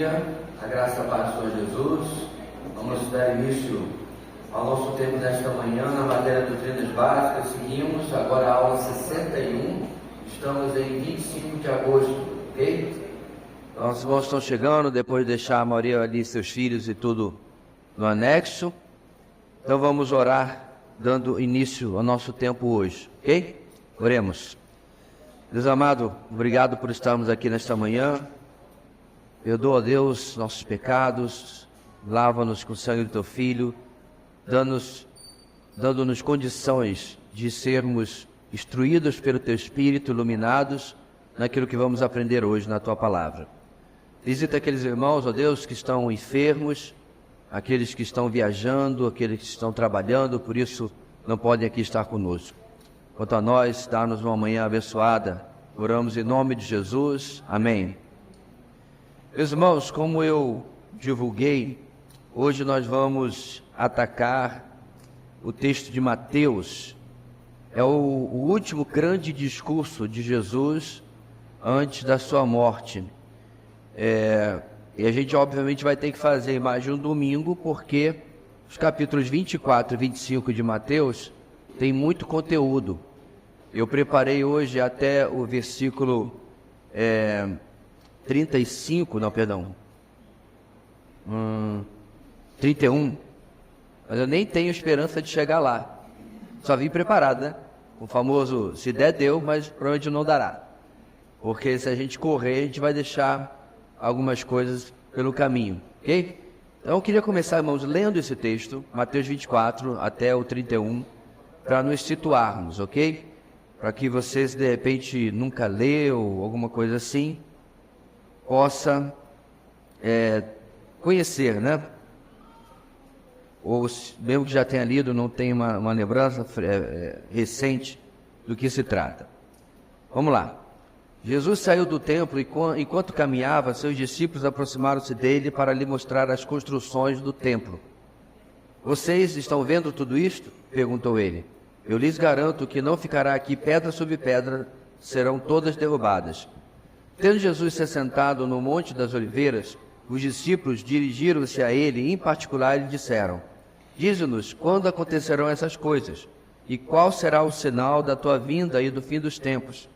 dia, a graça e a paz do Senhor Jesus. Vamos dar início ao nosso tempo desta manhã na matéria de doutrinas básicas. Seguimos agora a aula 61, estamos em 25 de agosto, ok? Nossos irmãos estão chegando, depois de deixar a Maria ali, seus filhos e tudo no anexo. Então vamos orar, dando início ao nosso tempo hoje, ok? Oremos. Deus amado, obrigado por estarmos aqui nesta manhã. Perdoa, Deus, nossos pecados, lava-nos com o sangue do Teu Filho, dando-nos condições de sermos instruídos pelo Teu Espírito, iluminados naquilo que vamos aprender hoje na Tua Palavra. Visita aqueles irmãos, ó Deus, que estão enfermos, aqueles que estão viajando, aqueles que estão trabalhando, por isso não podem aqui estar conosco. Quanto a nós, dá-nos uma manhã abençoada. Oramos em nome de Jesus. Amém. Meus irmãos, como eu divulguei, hoje nós vamos atacar o texto de Mateus. É o último grande discurso de Jesus antes da sua morte. E a gente obviamente vai ter que fazer mais de um domingo, porque os capítulos 24 e 25 de Mateus tem muito conteúdo. Eu preparei hoje até o versículo 31, mas eu nem tenho esperança de chegar lá. Só vim preparado, né? O famoso, se der, deu, mas provavelmente não dará. Porque se a gente correr, a gente vai deixar algumas coisas pelo caminho, ok? Então eu queria começar, irmãos, lendo esse texto, Mateus 24 até o 31, para nos situarmos, ok? Para que vocês, de repente, nunca leu, alguma coisa assim, possa conhecer, né? Ou mesmo que já tenha lido, não tenha uma lembrança recente do que se trata. Vamos lá. Jesus saiu do templo e, enquanto caminhava, seus discípulos aproximaram-se dele para lhe mostrar as construções do templo. Vocês estão vendo tudo isto? Perguntou ele. Eu lhes garanto que não ficará aqui pedra sobre pedra, serão todas derrubadas. Tendo Jesus se assentado no Monte das Oliveiras, os discípulos dirigiram-se a ele e, em particular, lhe disseram: Dize-nos quando acontecerão essas coisas, e qual será o sinal da tua vinda e do fim dos tempos?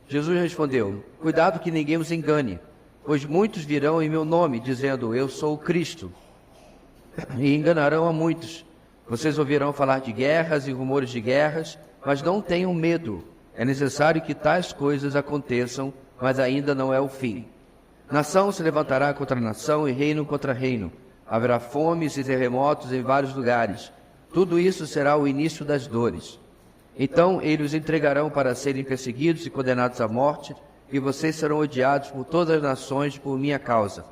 Jesus respondeu: Cuidado que ninguém os engane, pois muitos virão em meu nome, dizendo: Eu sou o Cristo, e enganarão a muitos. Vocês ouvirão falar de guerras e rumores de guerras, mas não tenham medo. É necessário que tais coisas aconteçam, mas ainda não é o fim. Nação se levantará contra nação e reino contra reino. Haverá fomes e terremotos em vários lugares. Tudo isso será o início das dores. Então eles os entregarão para serem perseguidos e condenados à morte, e vocês serão odiados por todas as nações por minha causa.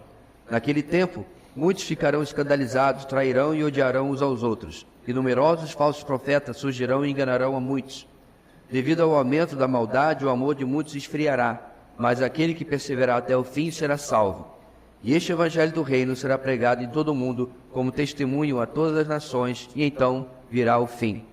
Naquele tempo, muitos ficarão escandalizados, trairão e odiarão uns aos outros, e numerosos falsos profetas surgirão e enganarão a muitos. Devido ao aumento da maldade, o amor de muitos esfriará, mas aquele que perseverar até o fim será salvo. E este evangelho do reino será pregado em todo o mundo como testemunho a todas as nações, e então virá o fim.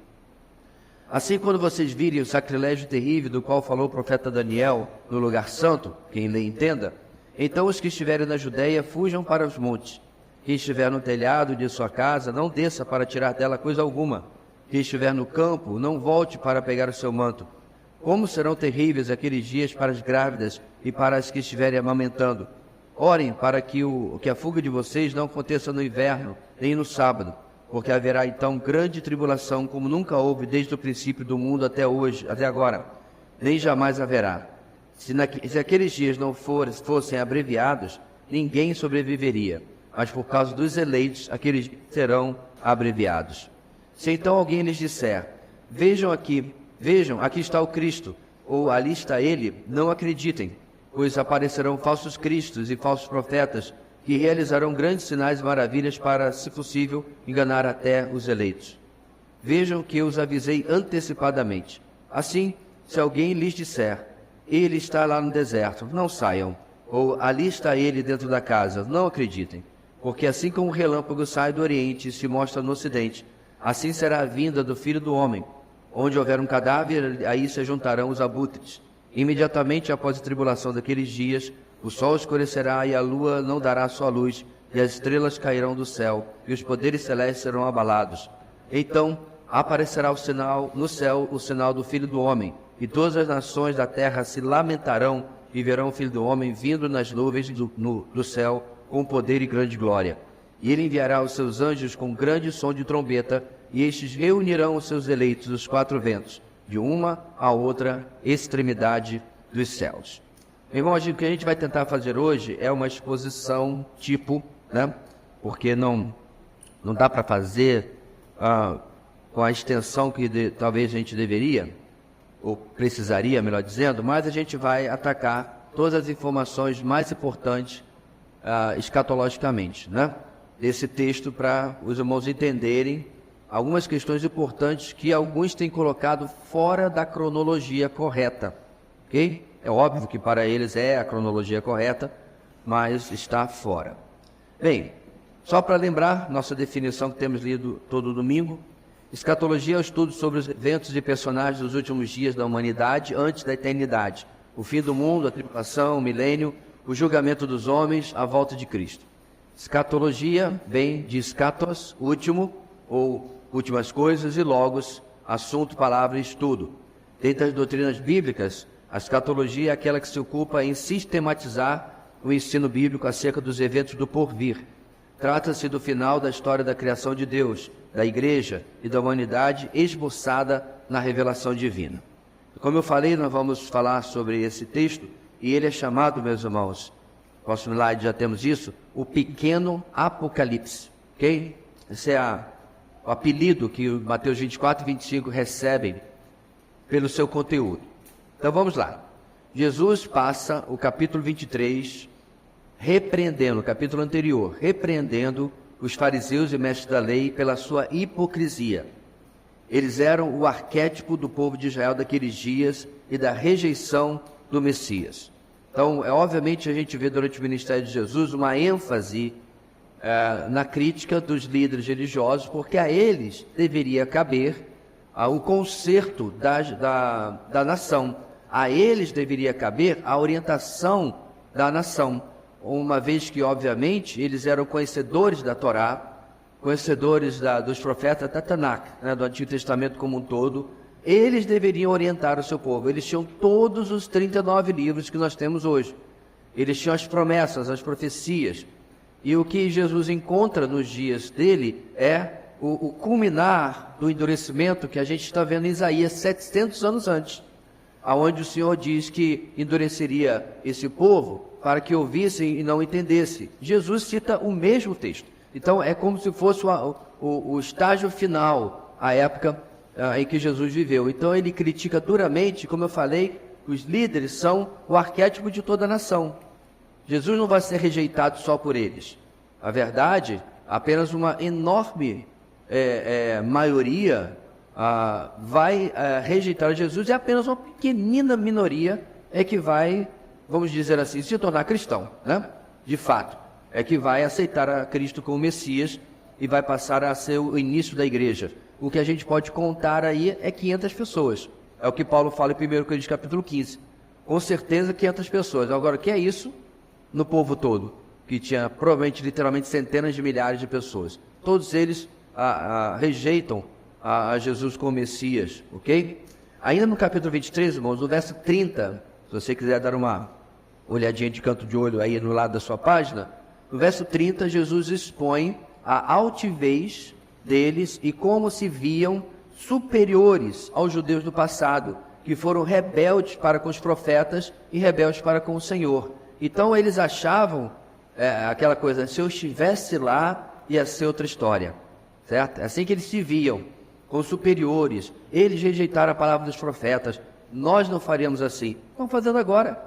Assim, quando vocês virem o sacrilégio terrível do qual falou o profeta Daniel no lugar santo, quem lê entenda, então os que estiverem na Judeia fujam para os montes. Quem estiver no telhado de sua casa, não desça para tirar dela coisa alguma. Quem estiver no campo, não volte para pegar o seu manto. Como serão terríveis aqueles dias para as grávidas e para as que estiverem amamentando. Orem para que a fuga de vocês não aconteça no inverno, nem no sábado, porque haverá então grande tribulação, como nunca houve desde o princípio do mundo até hoje, até agora, nem jamais haverá. Se aqueles dias não fossem abreviados, ninguém sobreviveria, mas por causa dos eleitos, aqueles dias serão abreviados. Se então alguém lhes disser: Vejam, aqui está o Cristo, ou ali está ele, não acreditem, pois aparecerão falsos cristos e falsos profetas, que realizarão grandes sinais e maravilhas para, se possível, enganar até os eleitos. Vejam que eu os avisei antecipadamente. Assim, se alguém lhes disser: Ele está lá no deserto, não saiam, ou ali está ele dentro da casa, não acreditem, porque assim como o relâmpago sai do Oriente e se mostra no Ocidente, assim será a vinda do Filho do Homem. Onde houver um cadáver, aí se juntarão os abutres. Imediatamente após a tribulação daqueles dias, O sol escurecerá e a lua não dará sua luz, e as estrelas cairão do céu, e os poderes celestes serão abalados. Então aparecerá o sinal no céu, o sinal do Filho do Homem, e todas as nações da terra se lamentarão e verão o Filho do Homem vindo nas nuvens do céu com poder e grande glória. E ele enviará os seus anjos com grande som de trombeta, e estes reunirão os seus eleitos dos quatro ventos, de uma a outra extremidade dos céus. Irmãos, o que a gente vai tentar fazer hoje é uma exposição tipo, né? Porque não dá para fazer com a extensão que talvez a gente deveria, ou precisaria, melhor dizendo, mas a gente vai atacar todas as informações mais importantes escatologicamente, né? Desse texto, para os irmãos entenderem algumas questões importantes que alguns têm colocado fora da cronologia correta, ok? É óbvio que para eles é a cronologia correta, mas está fora. Bem, só para lembrar, nossa definição que temos lido todo domingo: escatologia é o estudo sobre os eventos e personagens dos últimos dias da humanidade antes da eternidade, o fim do mundo, a tribulação, o milênio, o julgamento dos homens, a volta de Cristo. Escatologia vem de scatos, último, ou últimas coisas, e logos, assunto, palavra e estudo. Dentre as doutrinas bíblicas, a escatologia é aquela que se ocupa em sistematizar o ensino bíblico acerca dos eventos do porvir. Trata-se do final da história da criação de Deus, da igreja e da humanidade esboçada na revelação divina. Como eu falei, nós vamos falar sobre esse texto, e ele é chamado, meus irmãos, próximo slide já temos isso, o pequeno Apocalipse, ok? Esse é o apelido que o Mateus 24 e 25 recebem pelo seu conteúdo. Então vamos lá. Jesus passa o capítulo 23 repreendendo, o capítulo anterior, repreendendo os fariseus e mestres da lei pela sua hipocrisia. Eles eram o arquétipo do povo de Israel daqueles dias e da rejeição do Messias. Então, obviamente, a gente vê durante o ministério de Jesus uma ênfase na crítica dos líderes religiosos, porque a eles deveria caber o conserto da nação. A eles deveria caber a orientação da nação, uma vez que, obviamente, eles eram conhecedores da Torá, conhecedores dos profetas da Tanakh, né, do Antigo Testamento como um todo. Eles deveriam orientar o seu povo. Eles tinham todos os 39 livros que nós temos hoje. Eles tinham as promessas, as profecias. E o que Jesus encontra nos dias dele é o culminar do endurecimento que a gente está vendo em Isaías 700 anos antes, aonde o Senhor diz que endureceria esse povo para que ouvissem e não entendessem. Jesus cita o mesmo texto. Então é como se fosse o estágio final, a época em que Jesus viveu. Então ele critica duramente, como eu falei, os líderes são o arquétipo de toda a nação. Jesus não vai ser rejeitado só por eles. A verdade, apenas uma enorme maioria vai rejeitar Jesus, e apenas uma pequenina minoria é que vai, vamos dizer assim, se tornar cristão, né? De fato, é que vai aceitar a Cristo como Messias e vai passar a ser o início da igreja. O que a gente pode contar aí é 500 pessoas. É o que Paulo fala em 1 Coríntios capítulo 15. Com certeza 500 pessoas. Agora, o que é isso no povo todo? Que tinha provavelmente, literalmente, centenas de milhares de pessoas. Todos eles rejeitam a Jesus como Messias, ok? Ainda no capítulo 23, irmãos, no verso 30, se você quiser dar uma olhadinha de canto de olho aí no lado da sua página, no verso 30, Jesus expõe a altivez deles e como se viam superiores aos judeus do passado, que foram rebeldes para com os profetas e rebeldes para com o Senhor. Então eles achavam aquela coisa, se eu estivesse lá, ia ser outra história, certo? É assim que eles se viam, como superiores. Eles rejeitaram a palavra dos profetas. Nós não faríamos assim. Estão fazendo agora.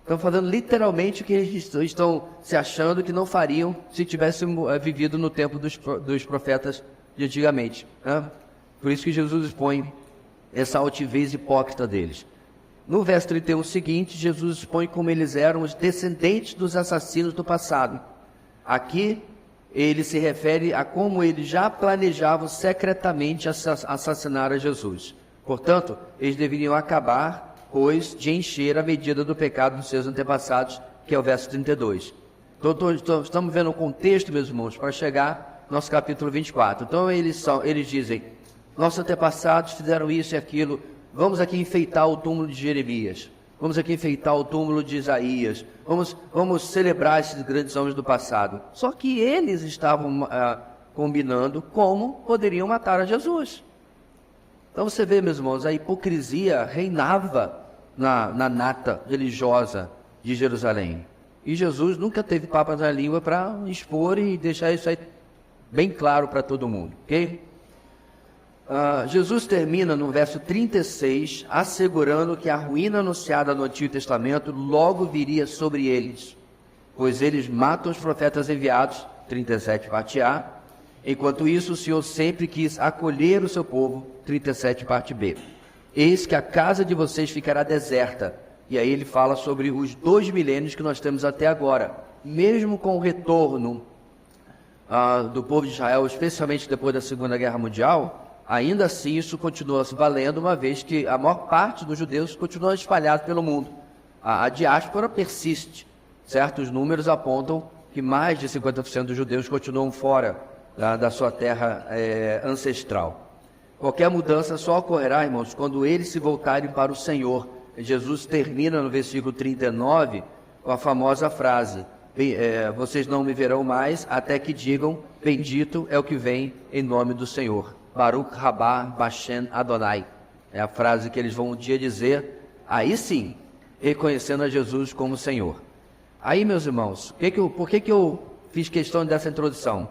Estão fazendo literalmente o que eles estão se achando que não fariam se tivessem vivido no tempo dos profetas de antigamente, né? Por isso que Jesus expõe essa altivez hipócrita deles. No verso 31 seguinte, Jesus expõe como eles eram os descendentes dos assassinos do passado. Aqui, ele se refere a como eles já planejavam secretamente assassinar a Jesus. Portanto, eles deveriam acabar, pois, de encher a medida do pecado dos seus antepassados, que é o verso 32. Então, estamos vendo o contexto, meus irmãos, para chegar no nosso capítulo 24. Então, eles dizem, nossos antepassados fizeram isso e aquilo, vamos aqui enfeitar o túmulo de Jeremias, vamos aqui enfeitar o túmulo de Isaías, vamos celebrar esses grandes homens do passado. Só que eles estavam combinando como poderiam matar a Jesus. Então você vê, meus irmãos, a hipocrisia reinava na nata religiosa de Jerusalém. E Jesus nunca teve papas na língua para expor e deixar isso aí bem claro para todo mundo, ok? Jesus termina no verso 36, assegurando que a ruína anunciada no Antigo Testamento logo viria sobre eles, pois eles matam os profetas enviados, 37 parte A, enquanto isso o Senhor sempre quis acolher o seu povo, 37 parte B. Eis que a casa de vocês ficará deserta, e aí ele fala sobre os 2 milênios que nós temos até agora, mesmo com o retorno do povo de Israel, especialmente depois da Segunda Guerra Mundial, ainda assim isso continua se valendo, uma vez que a maior parte dos judeus continua espalhado pelo mundo. A diáspora persiste, certo? Os números apontam que mais de 50% dos judeus continuam fora da sua terra ancestral. Qualquer mudança só ocorrerá, irmãos, quando eles se voltarem para o Senhor. Jesus termina no versículo 39 com a famosa frase, vocês não me verão mais até que digam, bendito é o que vem em nome do Senhor. Baruch Rabá Bashem Adonai. É a frase que eles vão um dia dizer, aí sim, reconhecendo a Jesus como Senhor. Aí, meus irmãos, por que eu fiz questão dessa introdução?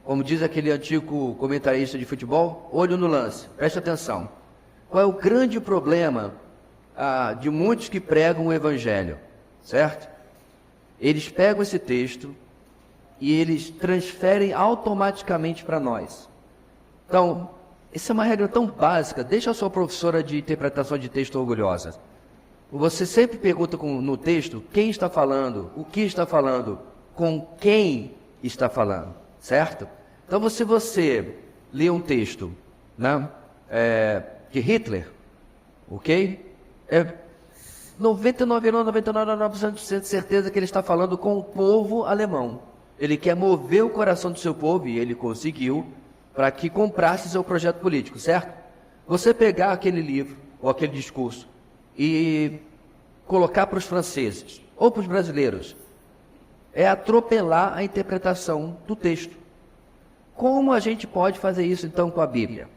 Como diz aquele antigo comentarista de futebol, olho no lance, preste atenção. Qual é o grande problema de muitos que pregam o Evangelho, certo? Eles pegam esse texto e eles transferem automaticamente para nós. Então, essa é uma regra tão básica, deixa a sua professora de interpretação de texto orgulhosa. Você sempre pergunta no texto quem está falando, o que está falando, com quem está falando, certo? Então, se você lê um texto, né, de Hitler, ok? 99,99% de certeza que ele está falando com o povo alemão. Ele quer mover o coração do seu povo, e ele conseguiu, para que comprasse seu projeto político, certo? Você pegar aquele livro, ou aquele discurso, e colocar para os franceses, ou para os brasileiros, é atropelar a interpretação do texto. Como a gente pode fazer isso, então, com a Bíblia?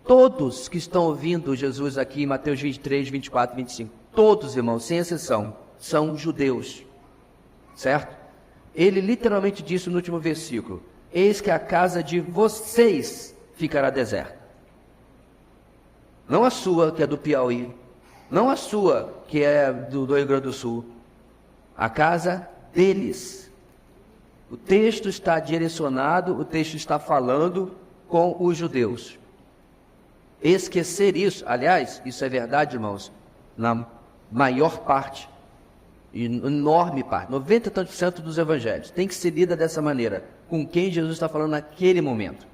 Todos que estão ouvindo Jesus aqui em Mateus 23, 24, 25, todos, irmãos, sem exceção, são judeus, certo? Ele literalmente disse no último versículo, eis que a casa de vocês ficará deserta. Não a sua, que é do Piauí, não a sua, que é do Rio Grande do Sul, a casa deles. O texto está direcionado, o texto está falando com os judeus. Esquecer isso, aliás, isso é verdade, irmãos, na maior parte, enorme parte, 90 e tantos por cento dos evangelhos, tem que ser lida dessa maneira, com quem Jesus está falando naquele momento.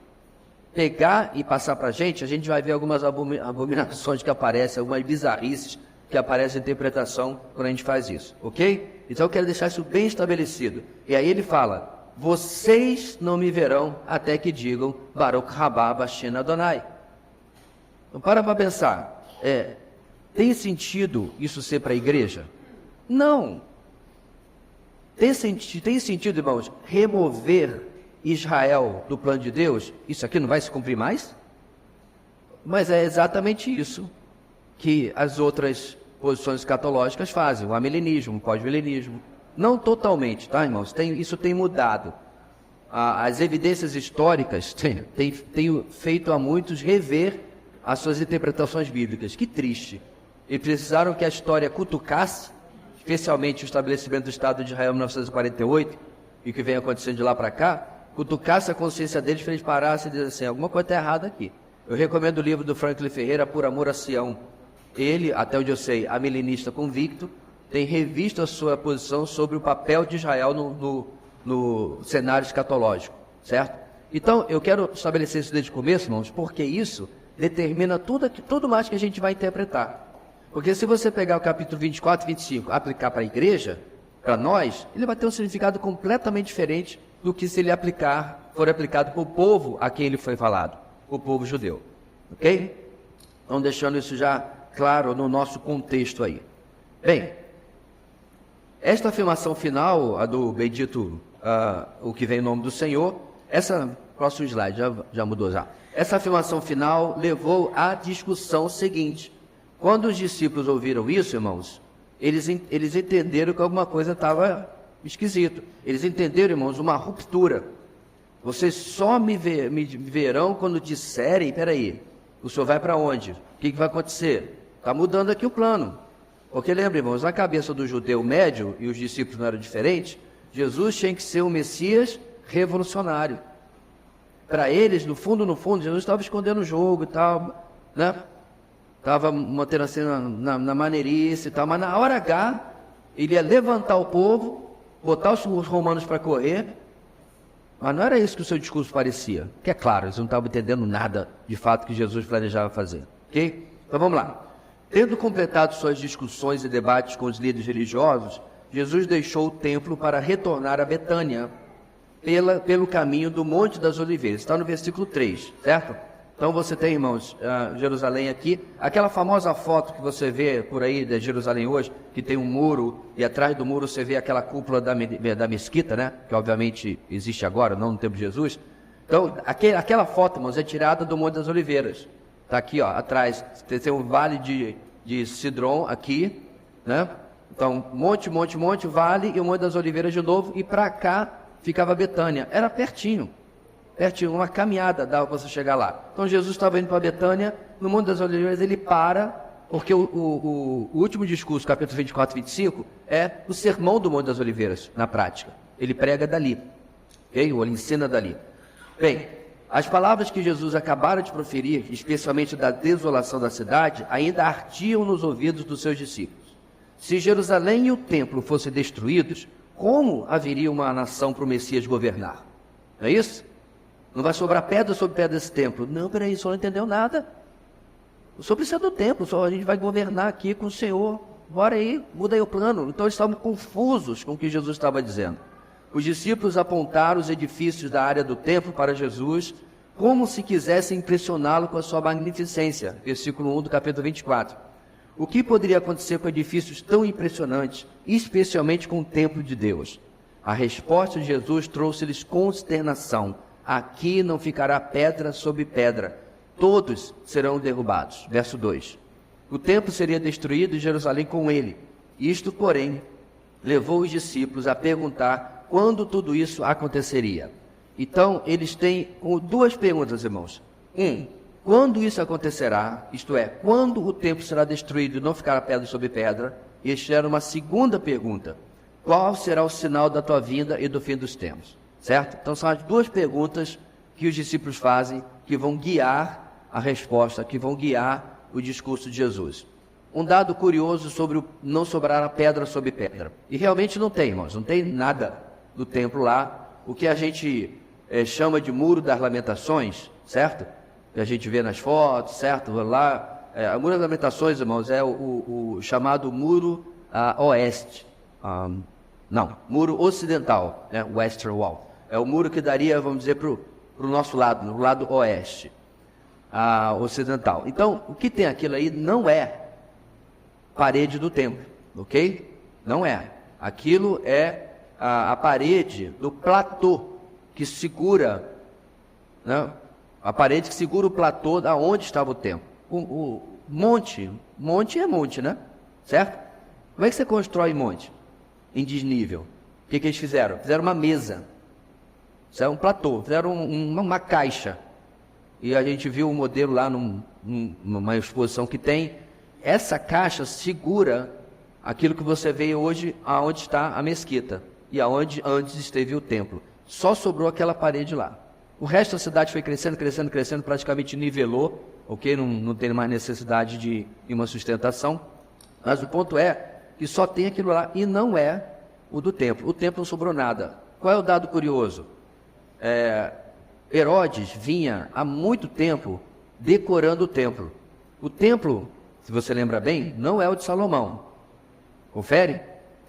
Pegar e passar para a gente vai ver algumas abominações que aparecem, algumas bizarrices que aparecem na interpretação quando a gente faz isso, ok? Então eu quero deixar isso bem estabelecido. E aí ele fala, vocês não me verão até que digam, Baruch Rabá Bashem Adonai. Então para pensar, tem sentido isso ser para a igreja? Não. Tem sentido, irmãos, remover Israel do plano de Deus? Isso aqui não vai se cumprir mais? Mas é exatamente isso que as outras posições escatológicas fazem, o amilenismo, o pós-milenismo. Não totalmente, tá, irmãos? Isso tem mudado. As evidências históricas têm feito a muitos rever as suas interpretações bíblicas. Que triste. E precisaram que a história cutucasse, especialmente o estabelecimento do Estado de Israel em 1948, e o que vem acontecendo de lá para cá, cutucasse a consciência deles para eles parassem e dizer assim, alguma coisa está errada aqui. Eu recomendo o livro do Franklin Ferreira, Por Amor a Sião. Ele, até onde eu sei, amilenista convicto, tem revisto a sua posição sobre o papel de Israel no cenário escatológico, certo? Então, eu quero estabelecer isso desde o começo, irmãos, porque isso determina tudo mais que a gente vai interpretar. Porque se você pegar o capítulo 24 e 25, aplicar para a igreja, para nós, ele vai ter um significado completamente diferente do que se ele for aplicado para o povo a quem ele foi falado, o povo judeu. Ok? Então, deixando isso já claro no nosso contexto aí. Bem, esta afirmação final, a do bendito, o que vem em nome do Senhor, próximo slide, já mudou já. Essa afirmação final levou à discussão seguinte. Quando os discípulos ouviram isso, irmãos, eles entenderam que alguma coisa estava esquisita. Eles entenderam, irmãos, uma ruptura. Vocês só me verão quando disserem, peraí, o senhor vai para onde? O que vai acontecer? Está mudando aqui o plano. Porque lembra, irmãos, na cabeça do judeu médio, e os discípulos não eram diferentes, Jesus tinha que ser um Messias revolucionário. Para eles, no fundo, Jesus estava escondendo o jogo e tal, né? Estava mantendo assim na maneirice e tal, mas na hora H, ele ia levantar o povo, botar os romanos para correr, mas não era isso que o seu discurso parecia. Que é claro, eles não estavam entendendo nada de fato que Jesus planejava fazer. Ok? Então vamos lá. Tendo completado suas discussões e debates com os líderes religiosos, Jesus deixou o templo para retornar a Betânia, pelo caminho do Monte das Oliveiras. Está no versículo 3, certo? Então você tem, irmãos, Jerusalém aqui, aquela famosa foto que você vê por aí de Jerusalém hoje, que tem um muro, e atrás do muro você vê aquela cúpula da mesquita, né? Que obviamente existe agora, não no tempo de Jesus. Então, aquela foto, irmãos, é tirada do Monte das Oliveiras. Está aqui, ó, atrás, tem o vale de Sidrom aqui, né? Então, monte, vale, e o Monte das Oliveiras de novo, e para cá ficava Betânia. Era pertinho, uma caminhada dava para você chegar lá. Então Jesus estava indo para Betânia, no Monte das Oliveiras ele para, porque o último discurso, capítulo 24 e 25, é o sermão do Monte das Oliveiras, na prática. Ele prega dali, okay? Ou ele ensina dali. Bem, as palavras que Jesus acabara de proferir, especialmente da desolação da cidade, ainda ardiam nos ouvidos dos seus discípulos. Se Jerusalém e o templo fossem destruídos, como haveria uma nação para o Messias governar? Não é isso? Não vai sobrar pedra sobre pedra desse templo. Não, peraí, o senhor não entendeu nada. O senhor precisa do templo, a gente vai governar aqui com o Senhor. Bora aí, muda aí o plano. Então eles estavam confusos com o que Jesus estava dizendo. Os discípulos apontaram os edifícios da área do templo para Jesus, como se quisessem impressioná-lo com a sua magnificência. Versículo 1 do capítulo 24. O que poderia acontecer com edifícios tão impressionantes, especialmente com o templo de Deus? A resposta de Jesus trouxe-lhes consternação. Aqui não ficará pedra sobre pedra, todos serão derrubados. Verso 2. O templo seria destruído e Jerusalém com ele. Isto, porém, levou os discípulos a perguntar quando tudo isso aconteceria. Então, eles têm duas perguntas, irmãos. Quando isso acontecerá, isto é, quando o templo será destruído e não ficará pedra sobre pedra? E eles fizeram uma segunda pergunta: qual será o sinal da tua vinda e do fim dos tempos? Certo? Então são as duas perguntas que os discípulos fazem, que vão guiar a resposta, que vão guiar o discurso de Jesus. Um dado curioso sobre o não sobrar a pedra sobre pedra. E realmente não tem, irmãos, não tem nada do templo lá. O que a gente chama de Muro das Lamentações, certo? Que a gente vê nas fotos, certo? Lá, o Muro das Lamentações, irmãos, é o chamado Muro Oeste. Muro Ocidental, né? Western Wall. É o muro que daria, vamos dizer, para o nosso lado, no lado oeste, ocidental. Então, o que tem aquilo aí não é parede do templo, ok? Não é. Aquilo é a parede do platô que segura, né? A parede que segura o platô da onde estava o templo. O monte é monte, né? Certo? Como é que você constrói monte em desnível? O que eles fizeram? Fizeram uma mesa. Isso é um platô, fizeram uma caixa. E a gente viu o modelo lá numa exposição que tem. Essa caixa segura aquilo que você vê hoje, aonde está a mesquita e aonde antes esteve o templo. Só sobrou aquela parede lá. O resto da cidade foi crescendo, praticamente nivelou, ok? Não tem mais necessidade de uma sustentação. Mas o ponto é que só tem aquilo lá e não é o do templo. O templo não sobrou nada. Qual é o dado curioso? Herodes vinha há muito tempo decorando o templo. O templo, se você lembra bem, não é o de Salomão. Confere?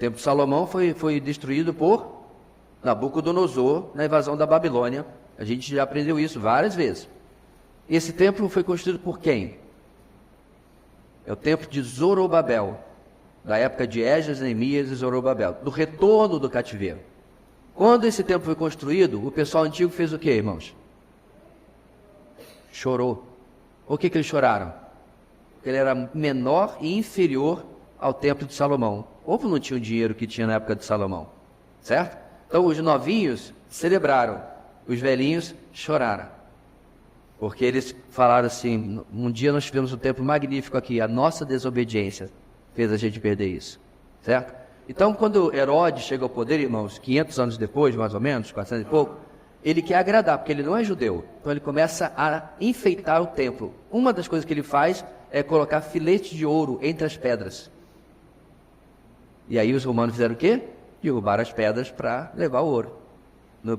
Templo de Salomão foi destruído por Nabucodonosor na invasão da Babilônia. A gente já aprendeu isso várias vezes. Esse templo foi construído por quem? É o templo de Zorobabel, da época de Esdras, Neemias e Zorobabel, do retorno do cativeiro. Quando esse templo foi construído, o pessoal antigo fez o quê, irmãos? Chorou. Por que eles choraram? Porque ele era menor e inferior ao templo de Salomão. O povo não tinha o dinheiro que tinha na época de Salomão, certo? Então os novinhos celebraram, os velhinhos choraram. Porque eles falaram assim, um dia nós tivemos um templo magnífico aqui, a nossa desobediência fez a gente perder isso, certo? Então quando Herodes chega ao poder, irmãos, 500 anos depois, mais ou menos, 400 e pouco, ele quer agradar, porque ele não é judeu. Então ele começa a enfeitar o templo. Uma das coisas que ele faz é colocar filetes de ouro entre as pedras. E aí os romanos fizeram o quê? Derrubaram as pedras para levar o ouro.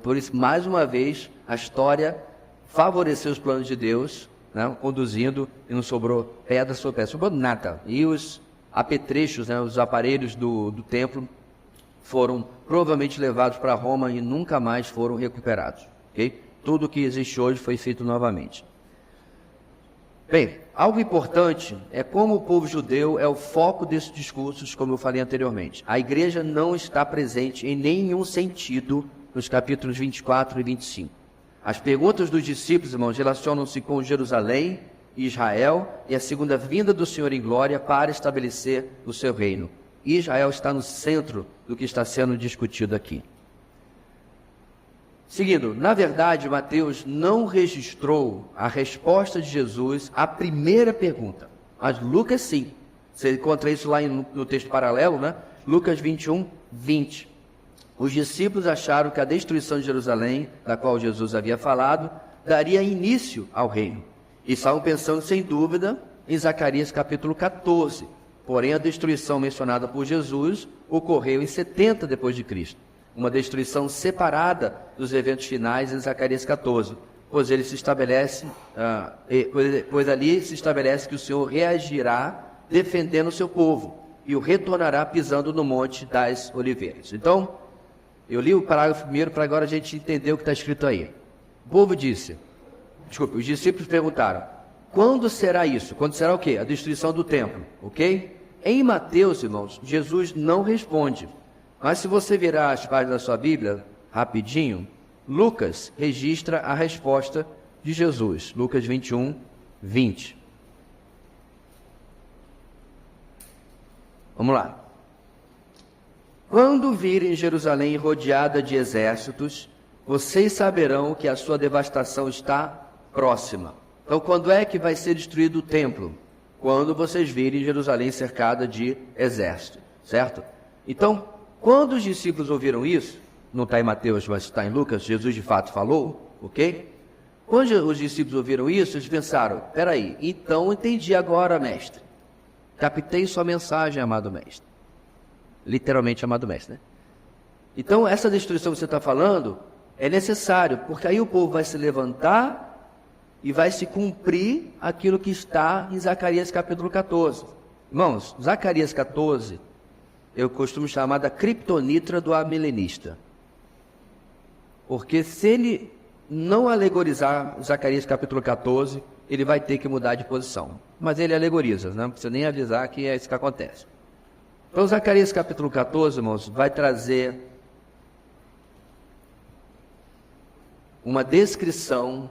Por isso, mais uma vez, a história favoreceu os planos de Deus, né, conduzindo, e não sobrou pedra sobre pedra, sobrou nada. E os apetrechos, né, os aparelhos do templo, foram provavelmente levados para Roma e nunca mais foram recuperados. Okay? Tudo que existe hoje foi feito novamente. Bem, algo importante é como o povo judeu é o foco desses discursos, como eu falei anteriormente. A igreja não está presente em nenhum sentido nos capítulos 24 e 25. As perguntas dos discípulos, irmãos, relacionam-se com Jerusalém e Israel e a segunda vinda do Senhor em glória para estabelecer o seu reino. Israel está no centro do que está sendo discutido aqui. Seguindo, na verdade, Mateus não registrou a resposta de Jesus à primeira pergunta, mas Lucas sim. Você encontra isso lá no texto paralelo, né? Lucas 21, 20. Os discípulos acharam que a destruição de Jerusalém, da qual Jesus havia falado, daria início ao reino. E estavam pensando, sem dúvida, em Zacarias capítulo 14. Porém, a destruição mencionada por Jesus ocorreu em 70 depois de Cristo. Uma destruição separada dos eventos finais em Zacarias 14, pois ali se estabelece que o Senhor reagirá defendendo o seu povo e o retornará pisando no Monte das Oliveiras. Então, eu li o parágrafo primeiro para agora a gente entender o que está escrito aí. O povo disse, os discípulos perguntaram, quando será isso? Quando será o quê? A destruição do templo, ok? Em Mateus, irmãos, Jesus não responde. Mas se você virar as páginas da sua Bíblia, rapidinho, Lucas registra a resposta de Jesus. Lucas 21, 20. Vamos lá. Quando virem Jerusalém rodeada de exércitos, vocês saberão que a sua devastação está próxima. Então, quando é que vai ser destruído o templo? Quando vocês virem Jerusalém cercada de exército, certo? Então, quando os discípulos ouviram isso, não está em Mateus, mas está em Lucas, Jesus de fato falou, ok? Quando os discípulos ouviram isso, eles pensaram, peraí, então entendi agora, mestre. Captei sua mensagem, amado mestre. Literalmente, amado mestre, né? Então, essa destruição que você está falando é necessário, porque aí o povo vai se levantar e vai se cumprir aquilo que está em Zacarias capítulo 14. Irmãos, Zacarias 14, eu costumo chamar da criptonitra do amilenista. Porque se ele não alegorizar Zacarias capítulo 14, ele vai ter que mudar de posição. Mas ele alegoriza, não precisa nem avisar que é isso que acontece. Então, Zacarias capítulo 14, irmãos, vai trazer uma descrição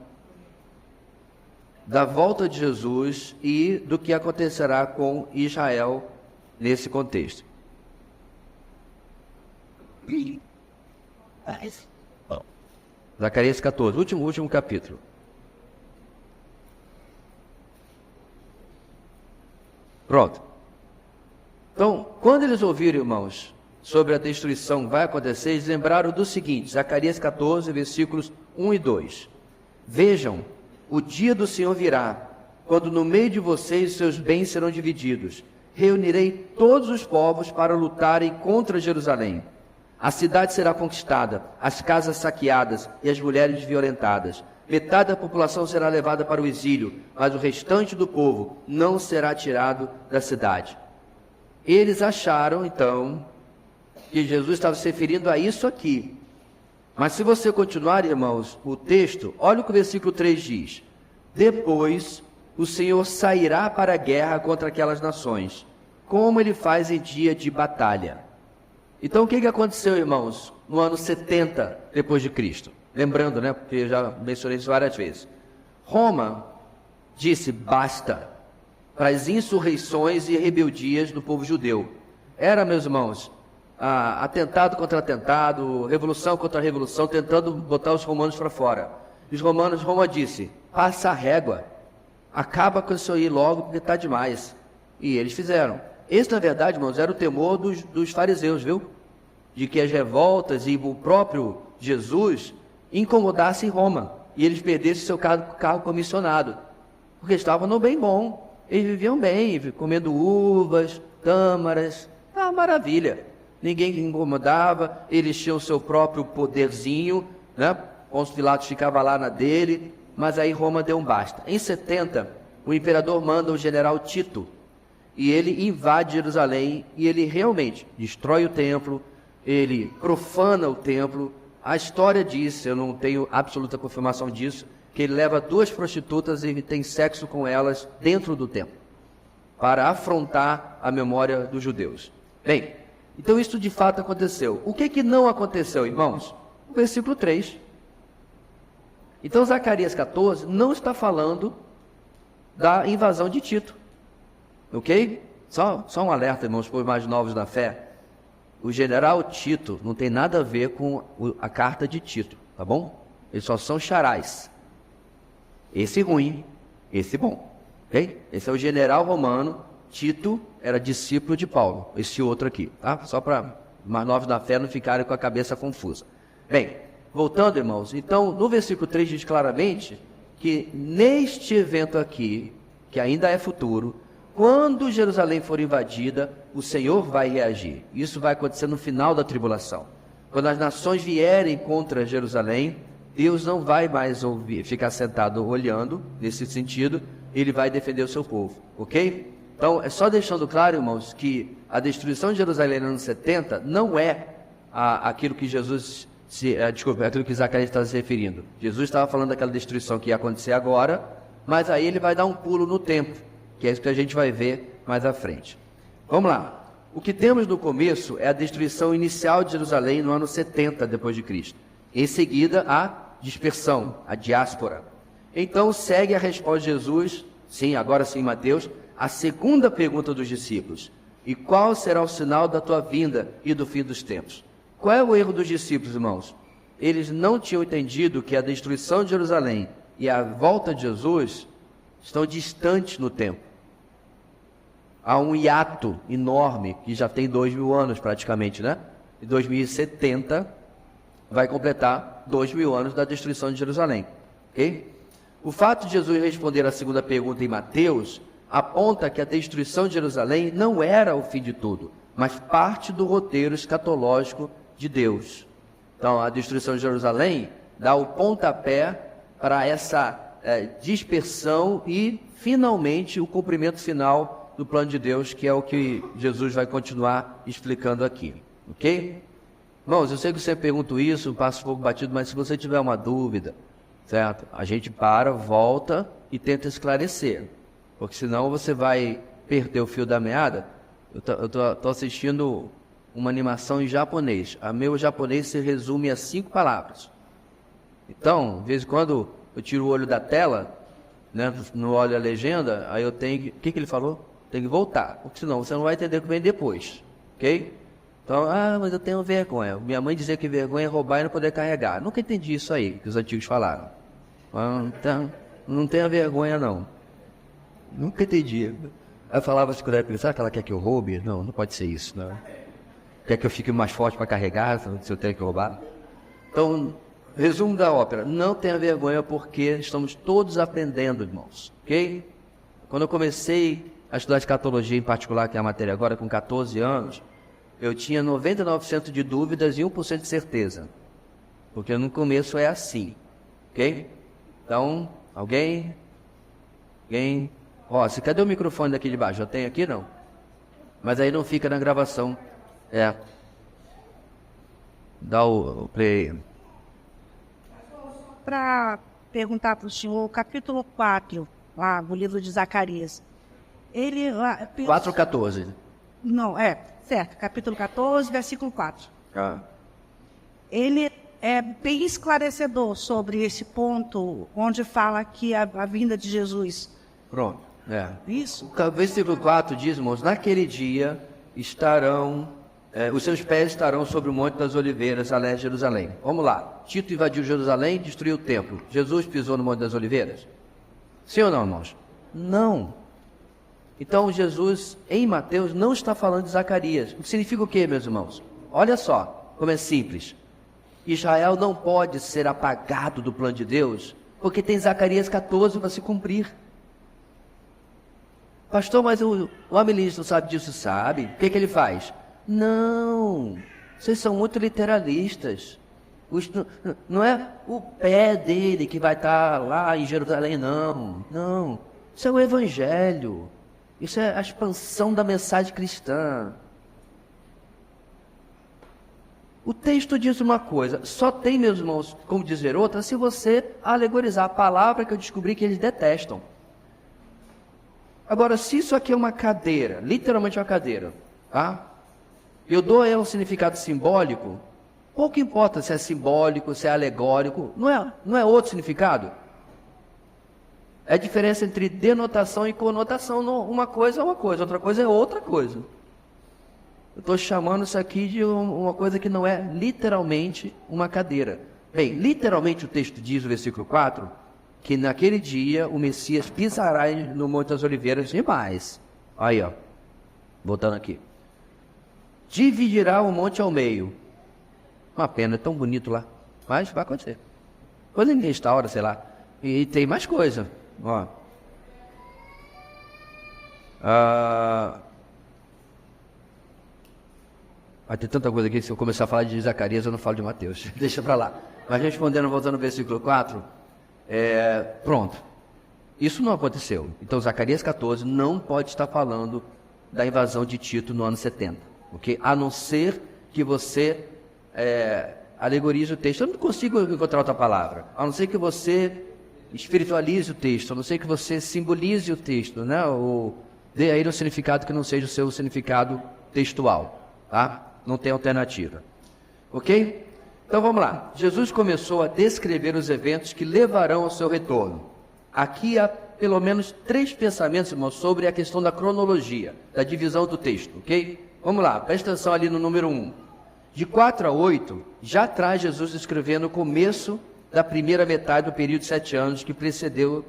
da volta de Jesus e do que acontecerá com Israel nesse contexto. Zacarias 14, último capítulo. Pronto. Então, quando eles ouviram, irmãos, sobre a destruição que vai acontecer, eles lembraram do seguinte, Zacarias 14, versículos 1 e 2. Vejam, o dia do Senhor virá, quando no meio de vocês seus bens serão divididos. Reunirei todos os povos para lutarem contra Jerusalém. A cidade será conquistada, as casas saqueadas e as mulheres violentadas. Metade da população será levada para o exílio, mas o restante do povo não será tirado da cidade. Eles acharam, então, que Jesus estava se referindo a isso aqui. Mas se você continuar, irmãos, o texto, olha o que o versículo 3 diz. Depois o Senhor sairá para a guerra contra aquelas nações, como ele faz em dia de batalha. Então o que aconteceu, irmãos, no ano 70 depois de Cristo? Lembrando, né, porque eu já mencionei isso várias vezes. Roma disse basta para as insurreições e rebeldias do povo judeu. Era, meus irmãos, atentado contra atentado, revolução contra revolução, tentando botar os romanos para fora. Os romanos, Roma disse, passa a régua, acaba com isso aí logo, porque está demais. E eles fizeram. Esse, na verdade, irmãos, era o temor dos fariseus, viu? De que as revoltas e o próprio Jesus incomodassem Roma, e eles perdessem seu cargo comissionado, porque estavam no bem bom. Eles viviam bem, comendo uvas, tâmaras, uma maravilha. Ninguém incomodava, eles tinham o seu próprio poderzinho, né? Pôncio Pilatos ficava lá na dele, mas aí Roma deu um basta. Em 70, o imperador manda o general Tito, e ele invade Jerusalém, e ele realmente destrói o templo, ele profana o templo. A história diz, eu não tenho absoluta confirmação disso, que ele leva 2 prostitutas e tem sexo com elas dentro do templo, para afrontar a memória dos judeus. Bem, então isso de fato aconteceu. O que não aconteceu, irmãos? O versículo 3. Então Zacarias 14 não está falando da invasão de Tito. Ok? Só um alerta, irmãos, para os mais novos da fé. O general Tito não tem nada a ver com a carta de Tito, tá bom? Eles só são charais. Esse ruim, esse bom. Ok? Esse é o general romano. Tito era discípulo de Paulo, esse outro aqui, tá? Só para mais novos da fé não ficarem com a cabeça confusa. Bem, voltando, irmãos, então no versículo 3 diz claramente que neste evento aqui, que ainda é futuro, quando Jerusalém for invadida, o Senhor vai reagir. Isso vai acontecer no final da tribulação. Quando as nações vierem contra Jerusalém, Deus não vai mais ficar sentado olhando, nesse sentido, ele vai defender o seu povo, ok? Então, é só deixando claro, irmãos, que a destruição de Jerusalém no ano 70 não é aquilo que Jesus, aquilo que Zacarias está se referindo. Jesus estava falando daquela destruição que ia acontecer agora, mas aí ele vai dar um pulo no tempo, que é isso que a gente vai ver mais à frente. Vamos lá. O que temos no começo é a destruição inicial de Jerusalém no ano 70 depois de Cristo. Em seguida, a dispersão, a diáspora. Então, segue a resposta de Jesus, sim, agora sim, Mateus, a segunda pergunta dos discípulos. E qual será o sinal da tua vinda e do fim dos tempos? Qual é o erro dos discípulos, irmãos? Eles não tinham entendido que a destruição de Jerusalém e a volta de Jesus estão distantes no tempo. Há um hiato enorme, que já tem 2000 anos praticamente, né? Em 2070 vai completar 2000 anos da destruição de Jerusalém. Ok? O fato de Jesus responder a segunda pergunta em Mateus aponta que a destruição de Jerusalém não era o fim de tudo, mas parte do roteiro escatológico de Deus. Então, a destruição de Jerusalém dá o pontapé para essa dispersão e, finalmente, o cumprimento final do plano de Deus, que é o que Jesus vai continuar explicando aqui. Ok? Irmãos, eu sei que você pergunta isso, passa um pouco batido, mas se você tiver uma dúvida, certo? A gente volta e tenta esclarecer, porque senão você vai perder o fio da meada. Eu tô assistindo uma animação em japonês. A meu japonês se resume a 5 palavras. Então, de vez em quando eu tiro o olho da tela, né, não olho a legenda, aí eu tenho que... O que ele falou? Tem que voltar, porque senão você não vai entender o que vem depois. Ok? Então, mas eu tenho vergonha. Minha mãe dizia que vergonha é roubar e não poder carregar. Nunca entendi isso aí, que os antigos falaram. Então, não tenha vergonha, não. Nunca entendi. Aí eu falava assim, quando eu era criança, será que ela quer que eu roube? Não, não pode ser isso, não. Quer que eu fique mais forte para carregar, se eu tenho que roubar? Então, resumo da ópera. Não tenha vergonha, porque estamos todos aprendendo, irmãos. Ok? Quando eu comecei a estudar escatologia em particular, que é a matéria agora, com 14 anos, eu tinha 99% de dúvidas e 1% de certeza. Porque no começo é assim. Ok? Então, alguém? Cadê o microfone daqui de baixo? Eu tenho aqui, não? Mas aí não fica na gravação. Dá o play. Para perguntar para o senhor, capítulo 4, lá do livro de Zacarias. Ele. 4:14. Não, certo, capítulo 14, versículo 4. Ah. Ele é bem esclarecedor sobre esse ponto, onde fala que a vinda de Jesus. Pronto. Isso? O versículo 4 diz, irmãos, naquele dia os seus pés estarão sobre o Monte das Oliveiras, a leste de Jerusalém. Vamos lá. Tito invadiu Jerusalém e destruiu o templo. Jesus pisou no Monte das Oliveiras? Sim ou não, irmãos? Não. Então Jesus, em Mateus, não está falando de Zacarias. O que significa o quê, meus irmãos? Olha só como é simples. Israel não pode ser apagado do plano de Deus, porque tem Zacarias 14 para se cumprir. Pastor, mas o homem não sabe disso, sabe? O que ele faz? Não, vocês são muito literalistas. Não é o pé dele que vai estar lá em Jerusalém, não. Isso é o Evangelho. Isso é a expansão da mensagem cristã. O texto diz uma coisa, só tem, meus irmãos, como dizer outra, se você alegorizar a palavra que eu descobri que eles detestam. Agora, se isso aqui é uma cadeira, literalmente uma cadeira, tá? Eu dou um significado simbólico, pouco importa se é simbólico, se é alegórico, não é outro significado? É a diferença entre denotação e conotação. Uma coisa é uma coisa, outra coisa é outra coisa. Eu estou chamando isso aqui de uma coisa que não é literalmente uma cadeira. Bem, literalmente o texto diz, no versículo 4, que naquele dia o Messias pisará no Monte das Oliveiras e mais. Aí, ó, voltando aqui. Dividirá o monte ao meio. Uma pena, é tão bonito lá. Mas vai acontecer. Depois ele restaura, sei lá. E tem mais coisa. Ó. Vai ter tanta coisa aqui que se eu começar a falar de Zacarias, eu não falo de Mateus. Deixa para lá. Mas respondendo, voltando ao versículo 4, pronto. Isso não aconteceu. Então Zacarias 14 não pode estar falando da invasão de Tito no ano 70. Okay? A não ser que você alegorize o texto. Eu não consigo encontrar outra palavra. A não ser que você espiritualize o texto. A não ser que você simbolize o texto, né? Ou dê a ele um significado que não seja o seu significado textual. Tá? Não tem alternativa. Ok? Então vamos lá. Jesus começou a descrever os eventos que levarão ao seu retorno. Aqui há pelo menos 3 pensamentos, irmãos, sobre a questão da cronologia, da divisão do texto, ok? Vamos lá, presta atenção ali no número 1. De 4 a 8, já traz Jesus descrevendo o começo da primeira metade do período de 7 anos que precederá,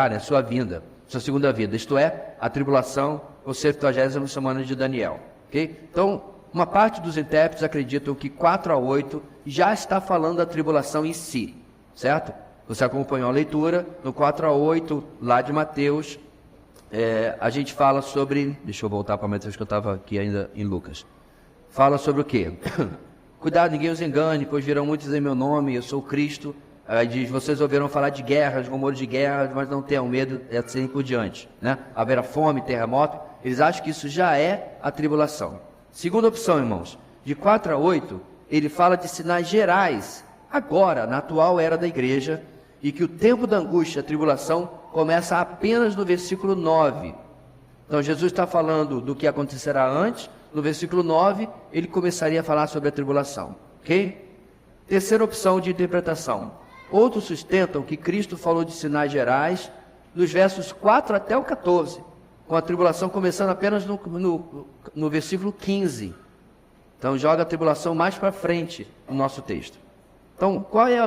né, sua vinda, sua segunda vida, isto é, a tribulação, ou 70ª semana de Daniel, ok? Então, uma parte dos intérpretes acreditam que 4 a 8 já está falando da tribulação em si, certo? Você acompanhou a leitura, no 4 a 8, lá de Mateus, a gente fala sobre... Deixa eu voltar para Mateus, que eu estava aqui ainda em Lucas. Fala sobre o quê? Cuidado, ninguém os engane, pois virão muitos em meu nome, eu sou Cristo. Diz, vocês ouviram falar de guerras, rumores de guerras, mas não tenham medo, assim por diante, né? Haverá fome, terremoto. Eles acham que isso já é a tribulação. Segunda opção, irmãos, de 4 a 8, ele fala de sinais gerais, agora, na atual era da igreja, e que o tempo da angústia, a tribulação, começa apenas no versículo 9. Então, Jesus está falando do que acontecerá antes, no versículo 9, ele começaria a falar sobre a tribulação, ok? Terceira opção de interpretação. Outros sustentam que Cristo falou de sinais gerais, dos versos 4 até o 14, com a tribulação começando apenas no versículo 15. Então, joga a tribulação mais para frente no nosso texto. Então, qual é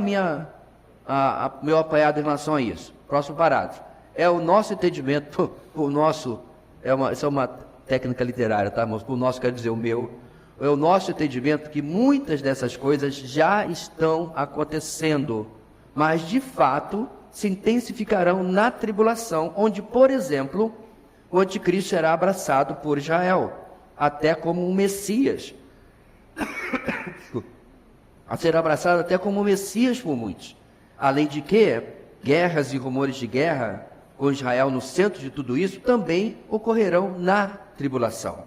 meu apanhado em relação a isso? Próximo parágrafo. É o nosso entendimento, isso é uma técnica literária, tá, irmãos? O nosso, quer dizer, o meu. É o nosso entendimento que muitas dessas coisas já estão acontecendo, mas, de fato, se intensificarão na tribulação, onde, por exemplo, o anticristo será abraçado por Israel, até como um Messias. A ser abraçado até como um Messias por muitos. Além de que, guerras e rumores de guerra, com Israel no centro de tudo isso, também ocorrerão na tribulação.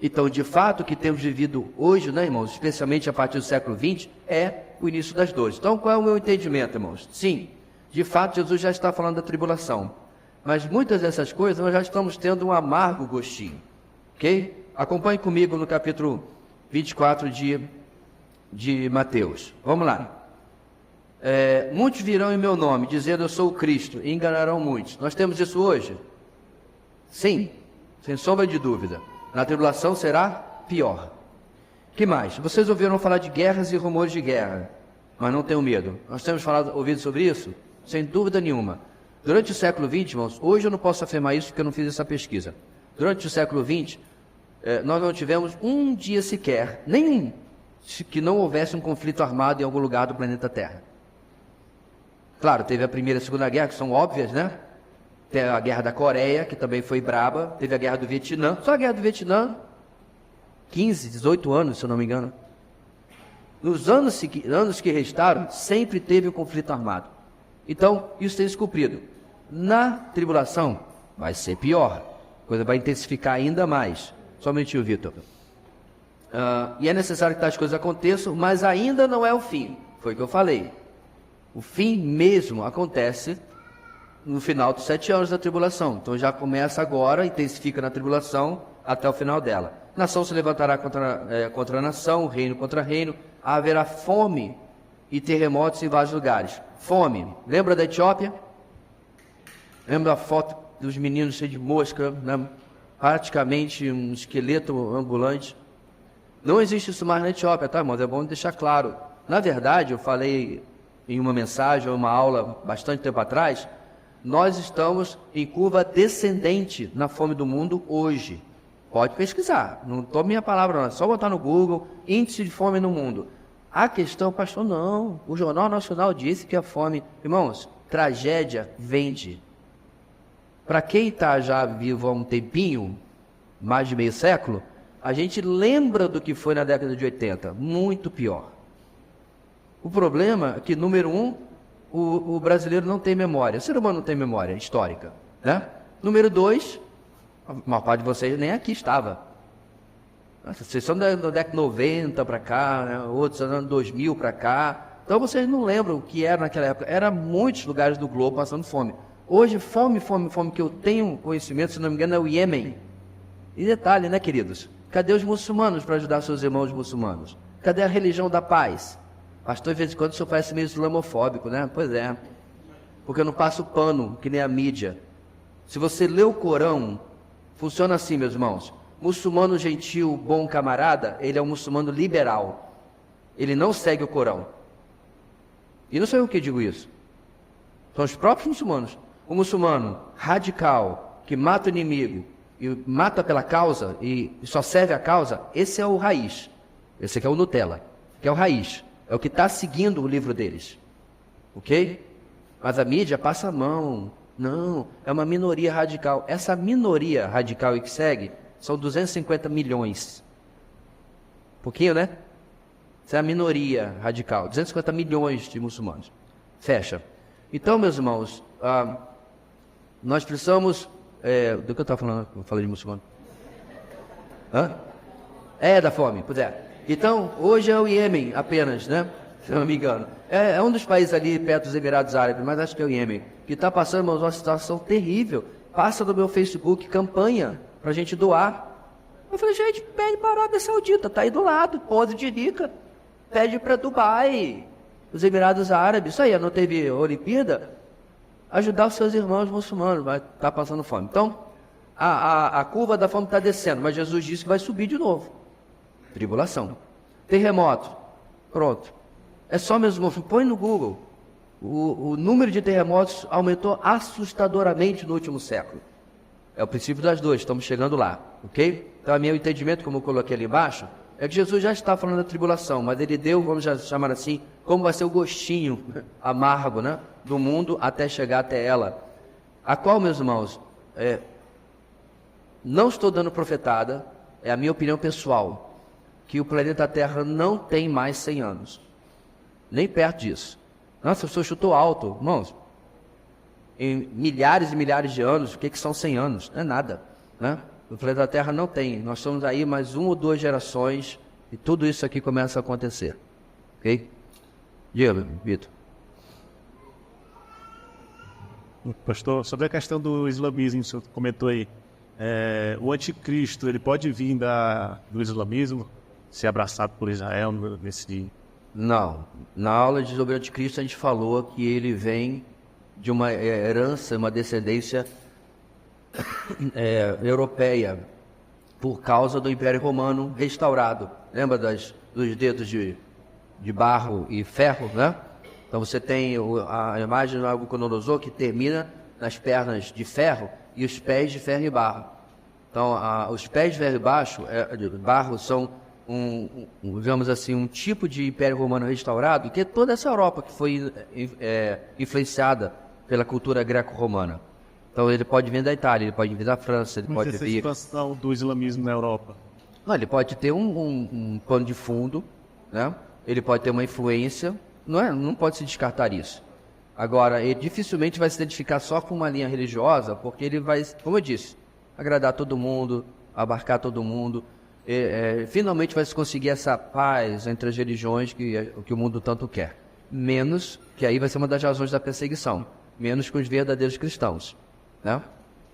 Então, de fato, o que temos vivido hoje, né, irmãos, especialmente a partir do século XX, é o início das dores. Então, qual é o meu entendimento, irmãos? Sim, de fato, Jesus já está falando da tribulação. Mas muitas dessas coisas nós já estamos tendo um amargo gostinho. Ok? Acompanhe comigo no capítulo 24 de Mateus. Vamos lá. Muitos virão em meu nome, dizendo eu sou o Cristo, e enganarão muitos. Nós temos isso hoje? Sim, sem sombra de dúvida. Na tribulação será pior. Que mais? Vocês ouviram falar de guerras e rumores de guerra, mas não tenham medo. Nós temos ouvido sobre isso? Sem dúvida nenhuma. Durante o século XX, irmãos, hoje eu não posso afirmar isso porque eu não fiz essa pesquisa. Durante o século XX, nós não tivemos um dia sequer, nenhum, que não houvesse um conflito armado em algum lugar do planeta Terra. Claro, teve a Primeira e a Segunda Guerra, que são óbvias, né? Teve a Guerra da Coreia, que também foi braba. Teve a Guerra do Vietnã. Só a Guerra do Vietnã, 15, 18 anos, se eu não me engano. Nos anos que restaram, sempre teve o conflito armado. Então, isso tem se cumprido. Na tribulação, vai ser pior. A coisa vai intensificar ainda mais. Só um minutinho, Vitor. E é necessário que tais coisas aconteçam, mas ainda não é o fim. Foi o que eu falei. O fim mesmo acontece no final dos 7 anos da tribulação. Então já começa agora, intensifica na tribulação até o final dela. Nação se levantará contra nação, reino contra reino. Haverá fome e terremotos em vários lugares. Fome. Lembra da Etiópia? Lembra da foto dos meninos cheios de mosca, né? Praticamente um esqueleto ambulante? Não existe isso mais na Etiópia, tá, irmãos? É bom deixar claro. Na verdade, eu falei em uma mensagem, uma aula bastante tempo atrás, nós estamos em curva descendente na fome do mundo hoje. Pode pesquisar, não tome minha palavra, não. É só botar no Google, índice de fome no mundo. A questão, pastor, não. O Jornal Nacional disse que a fome... Irmãos, tragédia vende. Para quem está já vivo há um tempinho, mais de meio século, a gente lembra do que foi na década de 80. Muito pior. O problema é que, número 1, o brasileiro não tem memória. O ser humano não tem memória histórica, né? Número 2, a maior parte de vocês nem aqui estava. Vocês são da década de 90 para cá, né? Outros anos 2000 para cá. Então vocês não lembram o que era naquela época. Era muitos lugares do globo passando fome. Hoje, fome que eu tenho conhecimento, se não me engano, é o Iêmen. E detalhe, né, queridos? Cadê os muçulmanos para ajudar seus irmãos muçulmanos? Cadê a religião da paz? Pastor, de vez em quando o senhor parece meio islamofóbico, né? Pois é. Porque eu não passo pano, que nem a mídia. Se você lê o Corão, funciona assim, meus irmãos. Muçulmano gentil, bom camarada, ele é um muçulmano liberal. Ele não segue o Corão. E não sou eu que digo isso. São os próprios muçulmanos. O muçulmano radical, que mata o inimigo, e mata pela causa, e só serve a causa, esse é o raiz. Esse aqui é o Nutella, que é o raiz. É o que está seguindo o livro deles. Ok? Mas a mídia passa a mão. Não, é uma minoria radical. Essa minoria radical que segue são 250 milhões. Pouquinho, né? Essa é a minoria radical. 250 milhões de muçulmanos. Fecha. Então, meus irmãos, nós precisamos... do que eu estava falando? Eu falei de muçulmano. Hã? Da fome, pois é. Então, hoje é o Iêmen apenas, né? Se não me engano. É um dos países ali perto dos Emirados Árabes, mas acho que é o Iêmen, que está passando uma situação terrível. Passa no meu Facebook campanha para a gente doar. Eu falei, gente, pede para a Arábia Saudita, está aí do lado, pose de rica. Pede para Dubai, os Emirados Árabes. Isso aí, não teve Olimpíada? Ajudar os seus irmãos muçulmanos, vai estar passando fome. Então, a curva da fome está descendo, mas Jesus disse que vai subir de novo. Tribulação. Terremoto. Pronto. É só mesmo, põe no Google. O número de terremotos aumentou assustadoramente no último século. É o princípio das dores, estamos chegando lá, ok? Então, o meu entendimento, como eu coloquei ali embaixo, é que Jesus já está falando da tribulação, mas ele deu, vamos já chamar assim, como vai ser o gostinho amargo, né, do mundo até chegar até ela. A qual, meus irmãos, não estou dando profetada, é a minha opinião pessoal, que o planeta Terra não tem mais 100 anos. Nem perto disso. Nossa, o senhor chutou alto. Irmãos, em milhares e milhares de anos, o que são 100 anos? Não é nada, né? No planeta Terra não tem. Nós estamos aí mais 1 ou 2 gerações e tudo isso aqui começa a acontecer. Ok? Diga, Vitor. Pastor, sobre a questão do islamismo, o senhor comentou aí, o anticristo, ele pode vir do islamismo, ser abraçado por Israel nesse... Não. Na aula sobre o anticristo a gente falou que ele vem de uma herança, uma descendência europeia, por causa do Império Romano restaurado. Lembra dos dedos de barro e ferro, né? Então você tem a imagem do Nabucodonosor que termina nas pernas de ferro e os pés de ferro e barro. Então os pés de ferro e de barro são digamos assim, um tipo de Império Romano restaurado, que é toda essa Europa que foi influenciada pela cultura greco-romana. Então ele pode vir da Itália, ele pode vir da França, ele pode vir... Essa expansão do islamismo na Europa? Não, ele pode ter um pano de fundo, né? Ele pode ter uma influência, não pode se descartar isso. Agora, ele dificilmente vai se identificar só com uma linha religiosa, porque ele vai, como eu disse, agradar todo mundo, abarcar todo mundo. Finalmente vai se conseguir essa paz entre as religiões que o mundo tanto quer. Menos, que aí vai ser uma das razões da perseguição, menos com os verdadeiros cristãos. Né?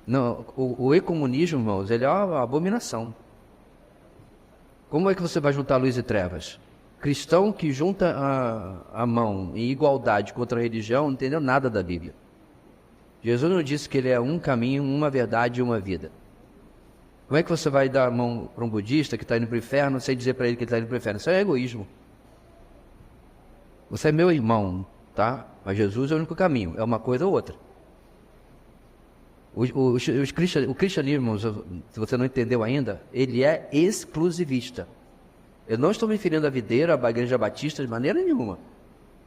Não, o ecumenismo, irmãos, ele é uma abominação. Como é que você vai juntar luz e trevas? Cristão que junta a mão em igualdade contra a religião não entendeu nada da Bíblia. Jesus não disse que ele é um caminho, uma verdade e uma vida. Como é que você vai dar a mão para um budista que está indo para o inferno sem dizer para ele que ele está indo para o inferno? Isso é egoísmo. Você é meu irmão, tá? Mas Jesus é o único caminho, é uma coisa ou outra. O cristianismo, se você não entendeu ainda, ele é exclusivista. Eu não estou me referindo à videira, à igreja batista, de maneira nenhuma.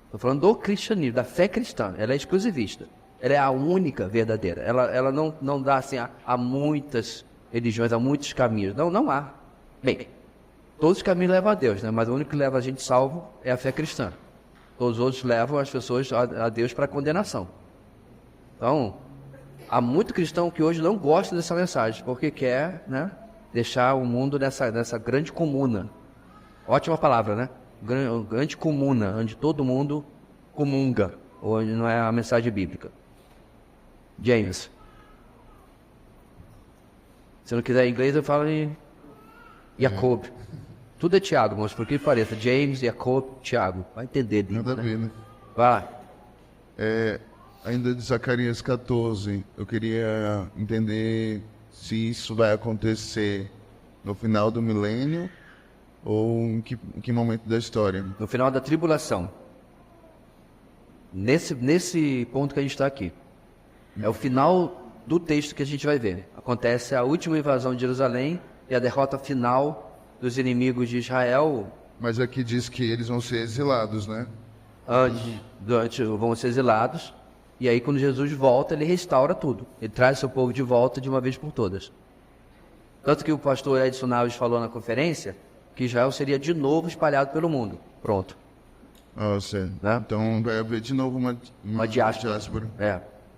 Estou falando do cristianismo, da fé cristã. Ela é exclusivista. Ela é a única verdadeira. Ela não dá assim a muitas religiões, a muitos caminhos. Não há. Bem, todos os caminhos levam a Deus, né? Mas o único que leva a gente salvo é a fé cristã. Todos os outros levam as pessoas a Deus para a condenação. Então, há muito cristão que hoje não gosta dessa mensagem, porque quer, né, deixar o mundo nessa grande comuna. Ótima palavra, né? Grande comuna, onde todo mundo comunga, onde não é a mensagem bíblica. James. Se não quiser inglês, eu falo em Jacob. Tudo é Tiago, mas por que pareça? James, Jacob, Tiago. Vai entender. Nada a ver, né? Vai lá. Ainda de Zacarias 14, eu queria entender se isso vai acontecer no final do milênio ou em que momento da história. No final da tribulação. Nesse ponto que a gente está aqui. É o final do texto que a gente vai ver. Acontece a última invasão de Jerusalém e a derrota final dos inimigos de Israel. Mas aqui diz que eles vão ser exilados, né? Vão ser exilados. E aí quando Jesus volta, ele restaura tudo. Ele traz seu povo de volta de uma vez por todas. Tanto que o pastor Edson Naves falou na conferência que Israel seria de novo espalhado pelo mundo. Pronto. Certo. Né? Então vai haver de novo uma diáspora.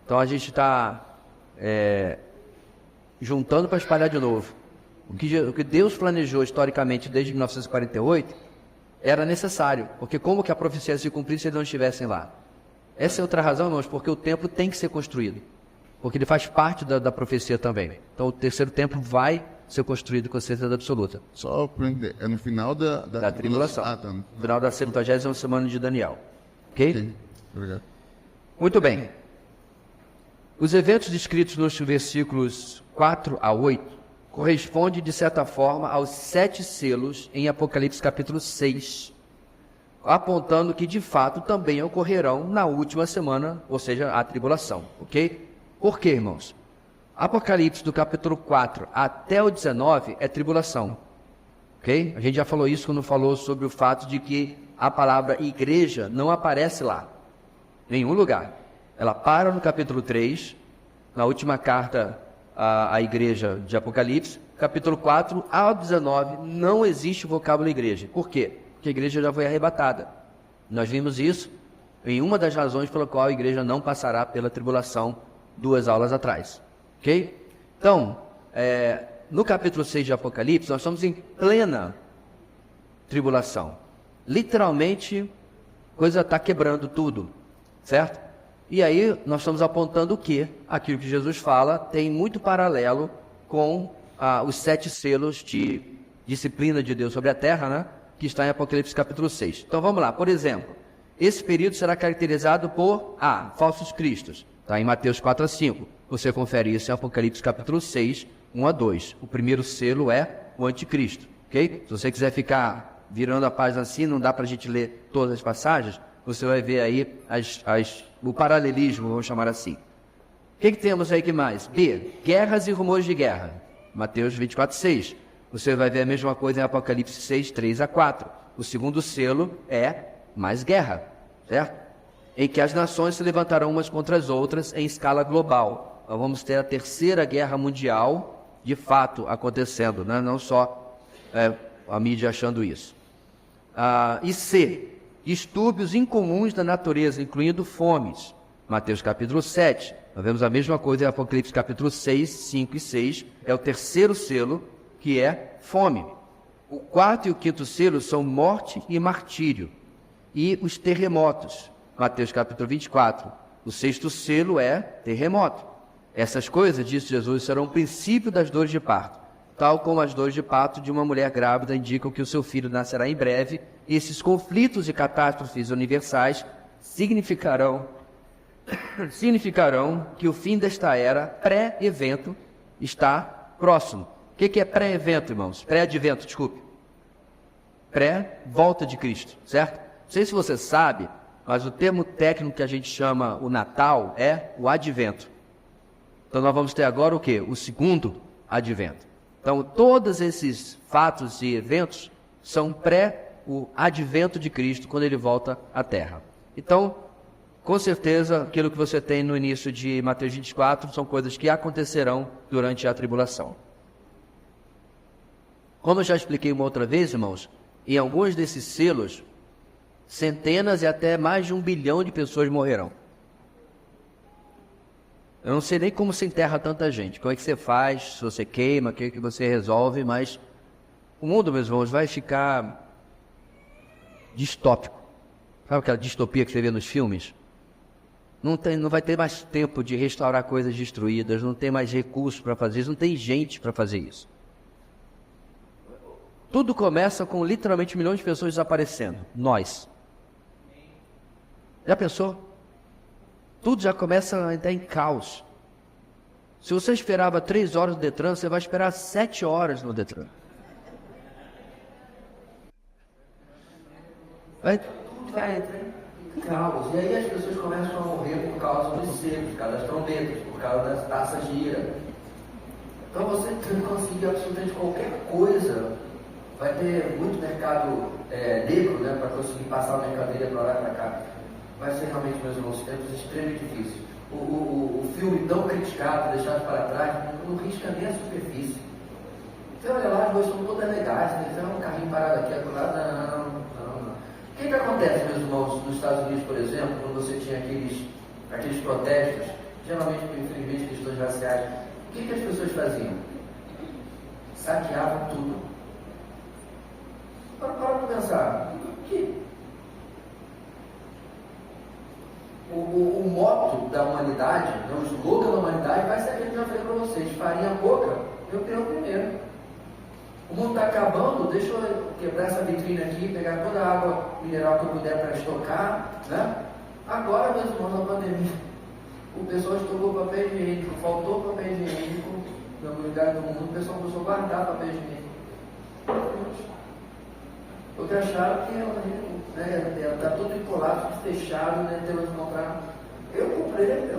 Então a gente está juntando para espalhar de novo. O que Deus planejou historicamente desde 1948 era necessário. Porque como que a profecia se cumprir se eles não estivessem lá? Essa é outra razão, irmãos, porque o templo tem que ser construído. Porque ele faz parte da profecia também. Então o terceiro templo vai ser construído com certeza absoluta. Só para entender, é no final da tribulação. Tá. No final da 70ª semana de Daniel. Ok? Ok, obrigado. Muito bem. Os eventos descritos nos versículos 4 a 8 correspondem, de certa forma, aos 7 selos em Apocalipse capítulo 6, apontando que, de fato, também ocorrerão na última semana, ou seja, a tribulação. Ok? Por quê, irmãos? Apocalipse do capítulo 4 até o 19 é tribulação. Ok? A gente já falou isso quando falou sobre o fato de que a palavra igreja não aparece lá. Em nenhum lugar. Ela para no capítulo 3, na última carta à igreja de Apocalipse. Capítulo 4 ao 19 não existe o vocábulo igreja. Por quê? Porque a igreja já foi arrebatada. Nós vimos isso em uma das razões pela qual a igreja não passará pela tribulação 2 aulas atrás. Ok? Então, no capítulo 6 de Apocalipse, nós estamos em plena tribulação. Literalmente, a coisa está quebrando tudo, certo? E aí nós estamos apontando o quê? Aquilo que Jesus fala tem muito paralelo com os 7 selos de disciplina de Deus sobre a terra, né? Que está em Apocalipse capítulo 6. Então vamos lá, por exemplo, esse período será caracterizado por falsos cristos, está em Mateus 4 a 5. Você confere isso em Apocalipse capítulo 6, 1 a 2. O primeiro selo é o anticristo, ok? Se você quiser ficar virando a página assim, não dá para a gente ler todas as passagens, você vai ver aí o paralelismo, vamos chamar assim. O que temos aí que mais? B, guerras e rumores de guerra. Mateus 24, 6. Você vai ver a mesma coisa em Apocalipse 6, 3 a 4. O segundo selo é mais guerra, certo? Em que as nações se levantarão umas contra as outras em escala global. Nós vamos ter a terceira guerra mundial, de fato, acontecendo, né? Não só a mídia achando isso. E C, distúrbios incomuns da natureza, incluindo fomes. Mateus capítulo 7. Nós vemos a mesma coisa em Apocalipse capítulo 6, 5 e 6. É o terceiro selo, que é fome. O quarto e o quinto selo são morte e martírio. E os terremotos. Mateus capítulo 24. O sexto selo é terremoto. Essas coisas, disse Jesus, serão o princípio das dores de parto. Tal como as dores de parto de uma mulher grávida indicam que o seu filho nascerá em breve, esses conflitos e catástrofes universais significarão que o fim desta era pré-evento está próximo. O que é pré-evento, irmãos? Pré-advento, desculpe. Pré-volta de Cristo, certo? Não sei se você sabe, mas o termo técnico que a gente chama o Natal é o advento. Então nós vamos ter agora o quê? O segundo advento. Então todos esses fatos e eventos são o advento de Cristo, quando ele volta à Terra. Então, com certeza, aquilo que você tem no início de Mateus 24 são coisas que acontecerão durante a tribulação. Como eu já expliquei uma outra vez, irmãos, em alguns desses selos, centenas e até mais de 1 bilhão de pessoas morrerão. Eu não sei nem como se enterra tanta gente, como é que você faz, se você queima, o que você resolve, mas o mundo, meus irmãos, vai ficar distópico. Sabe aquela distopia que você vê nos filmes? Não vai ter mais tempo de restaurar coisas destruídas, não tem mais recursos para fazer isso, não tem gente para fazer isso. Tudo começa com literalmente milhões de pessoas desaparecendo. Nós. Já pensou? Tudo já começa a entrar em caos. Se você esperava 3 horas no Detran, você vai esperar 7 horas no Detran. Vai entrar em caos. E aí as pessoas começam a morrer por causa dos selos, por causa das trombetas, por causa das taças de ira. Então você tem que conseguir absolutamente qualquer coisa. Vai ter muito mercado negro, né, para conseguir passar a mercadoria para lá e para cá. Vai ser realmente, meus irmãos, tempos extremamente difíceis. O filme tão criticado, deixado para trás, não risca nem a superfície. Você olha lá, as coisas são todas legais, né? Você vê um carrinho parado aqui, outro lado, não. O que acontece, meus irmãos, nos Estados Unidos, por exemplo, quando você tinha aqueles protestos, geralmente, infelizmente, questões raciais, o que as pessoas faziam? Saqueavam tudo. Para pensar, o moto da humanidade, o slogan da humanidade vai ser aquele que eu falei para vocês: farinha pouca, eu quero primeiro. O mundo está acabando, deixa eu quebrar essa vitrine aqui, pegar toda a água mineral que eu puder para estocar, né? Agora, meus irmãos, na pandemia, o pessoal estocou papel higiênico, faltou papel higiênico no lugar do mundo, o pessoal começou a guardar papel higiênico. Porque acharam que está tudo em colapso, fechado, né? Temos que comprar. Eu comprei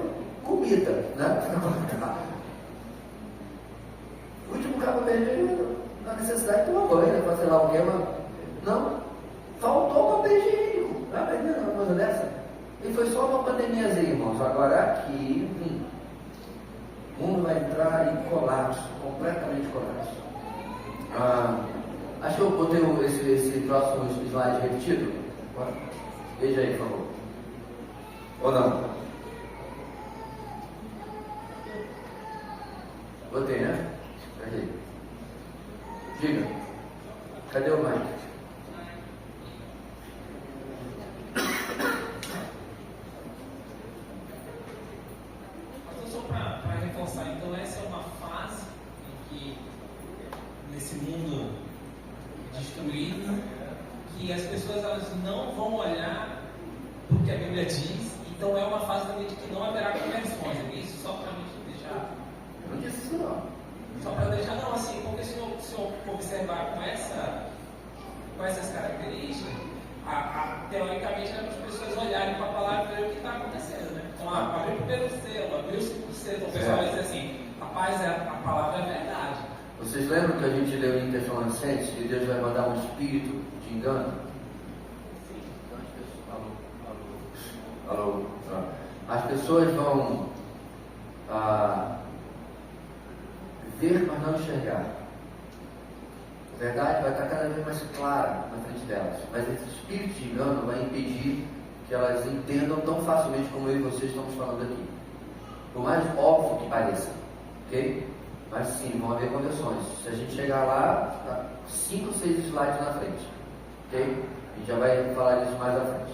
comida, né? O último cabo higiênico, na necessidade de tomar banho, né? Fazer lá o quê? Não, faltou papel higiênico. Vai aprender uma coisa dessa? E foi só uma pandemiazinha, irmãos. Agora aqui, o mundo vai entrar em colapso, completamente colapso. Acho que eu botei esse próximo slide repetido. Veja aí, por favor. Ou não? Botei, né? Peraí. Diga. Cadê o Mike? Só para reforçar, então essa é uma fase em que, nesse mundo destruído, que as pessoas elas não vão olhar para o que a Bíblia diz, então é uma fase também de que não haverá conversões. É isso só para a gente deixar. Eu não disse isso não. Só para deixar, não, assim, porque se eu observar com essas características, teoricamente é para as pessoas olharem para a palavra e ver o que está acontecendo, né? Então, abriu o primeiro selo, abriu o segundo selo, o pessoal vai dizer assim, rapaz, a palavra é verdade. Vocês lembram que a gente leu em Tessalonicenses que Deus vai mandar um espírito de engano? Sim. Alô. As pessoas vão ver, mas não enxergar. A verdade vai estar cada vez mais clara na frente delas. Mas esse espírito de engano vai impedir que elas entendam tão facilmente como eu e vocês estamos falando aqui. Por mais óbvio que pareça. Ok? Mas sim, vão haver conversões. Se a gente chegar lá, tá 5 ou 6 slides na frente. Ok? A gente já vai falar disso mais à frente.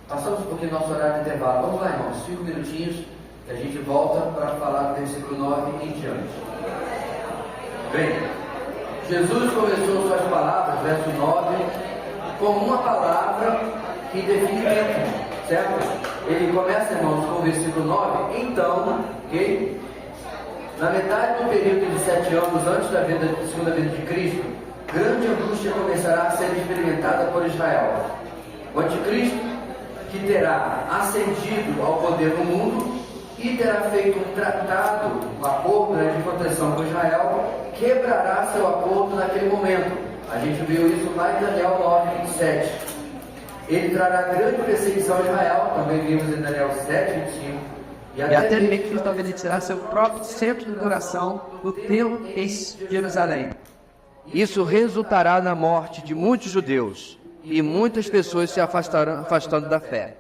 Passamos um pouquinho do nosso horário de intervalo. Vamos lá, irmãos. 5 minutinhos que a gente volta para falar do versículo 9 em diante. Bem, Jesus começou suas palavras, verso 9, com uma palavra que define tempo, certo? Ele começa, irmãos, com o versículo 9, então, ok? Na metade do período de 7 anos antes da segunda vinda de Cristo, grande angústia começará a ser experimentada por Israel. O anticristo, que terá ascendido ao poder no mundo e terá feito um tratado, um acordo de proteção com Israel, quebrará seu acordo naquele momento. A gente viu isso lá em Daniel 9, 27. Ele trará grande perseguição a Israel, também vimos em Daniel 7, 25. E até mesmo que estabelecerá seu próprio centro de adoração no templo em Jerusalém. Isso resultará na morte de muitos judeus e muitas pessoas se afastando da fé.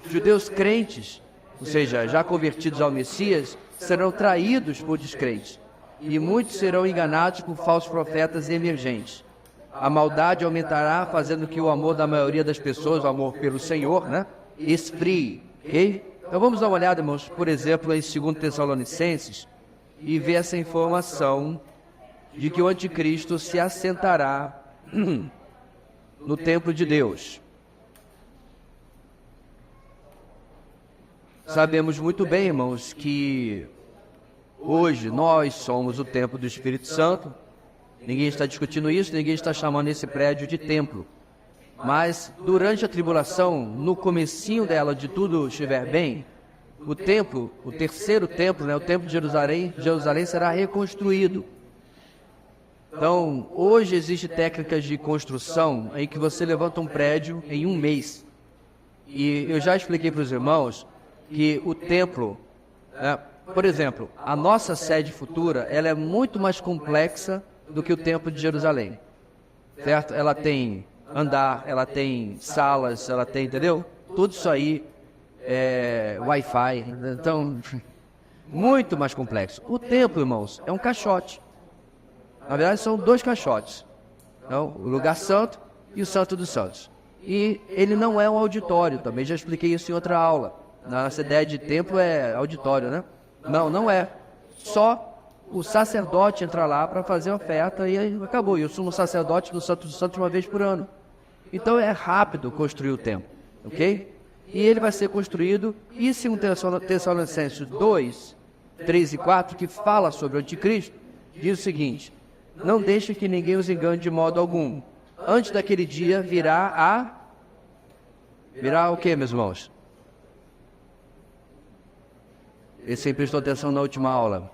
Judeus crentes, ou seja, já convertidos ao Messias, serão traídos por descrentes e muitos serão enganados por falsos profetas emergentes. A maldade aumentará, fazendo que o amor da maioria das pessoas, o amor pelo Senhor, esfrie, ok? Então vamos dar uma olhada, irmãos, por exemplo, em 2 Tessalonicenses, e ver essa informação de que o anticristo se assentará no templo de Deus. Sabemos muito bem, irmãos, que hoje nós somos o templo do Espírito Santo. Ninguém está discutindo isso, ninguém está chamando esse prédio de templo. Mas durante a tribulação, no comecinho dela, de tudo estiver bem, o templo, o terceiro templo, o templo de Jerusalém será reconstruído. Então, hoje existem técnicas de construção em que você levanta um prédio em um mês. E eu já expliquei para os irmãos que o templo, por exemplo, a nossa sede futura, ela é muito mais complexa do que o templo de Jerusalém, certo? Ela tem andar, ela tem salas, ela tem, entendeu? Tudo isso aí é Wi-Fi, então, muito mais complexo. O templo, irmãos, é um caixote. Na verdade, são 2 caixotes. Então, o lugar santo e o santo dos santos. E ele não é um auditório, também já expliquei isso em outra aula. Nossa ideia de templo é auditório, né? Não é. Só o sacerdote entra lá para fazer a oferta e aí acabou. Eu sou um sacerdote do Santo dos Santos uma vez por ano. Então é rápido construir o templo, ok? E ele vai ser construído, e segundo Tessalonicenses 2, 3 e 4, que fala sobre o anticristo, diz o seguinte: não deixe que ninguém os engane de modo algum. Antes daquele dia virá o que, meus irmãos? Esse aí prestou atenção na última aula.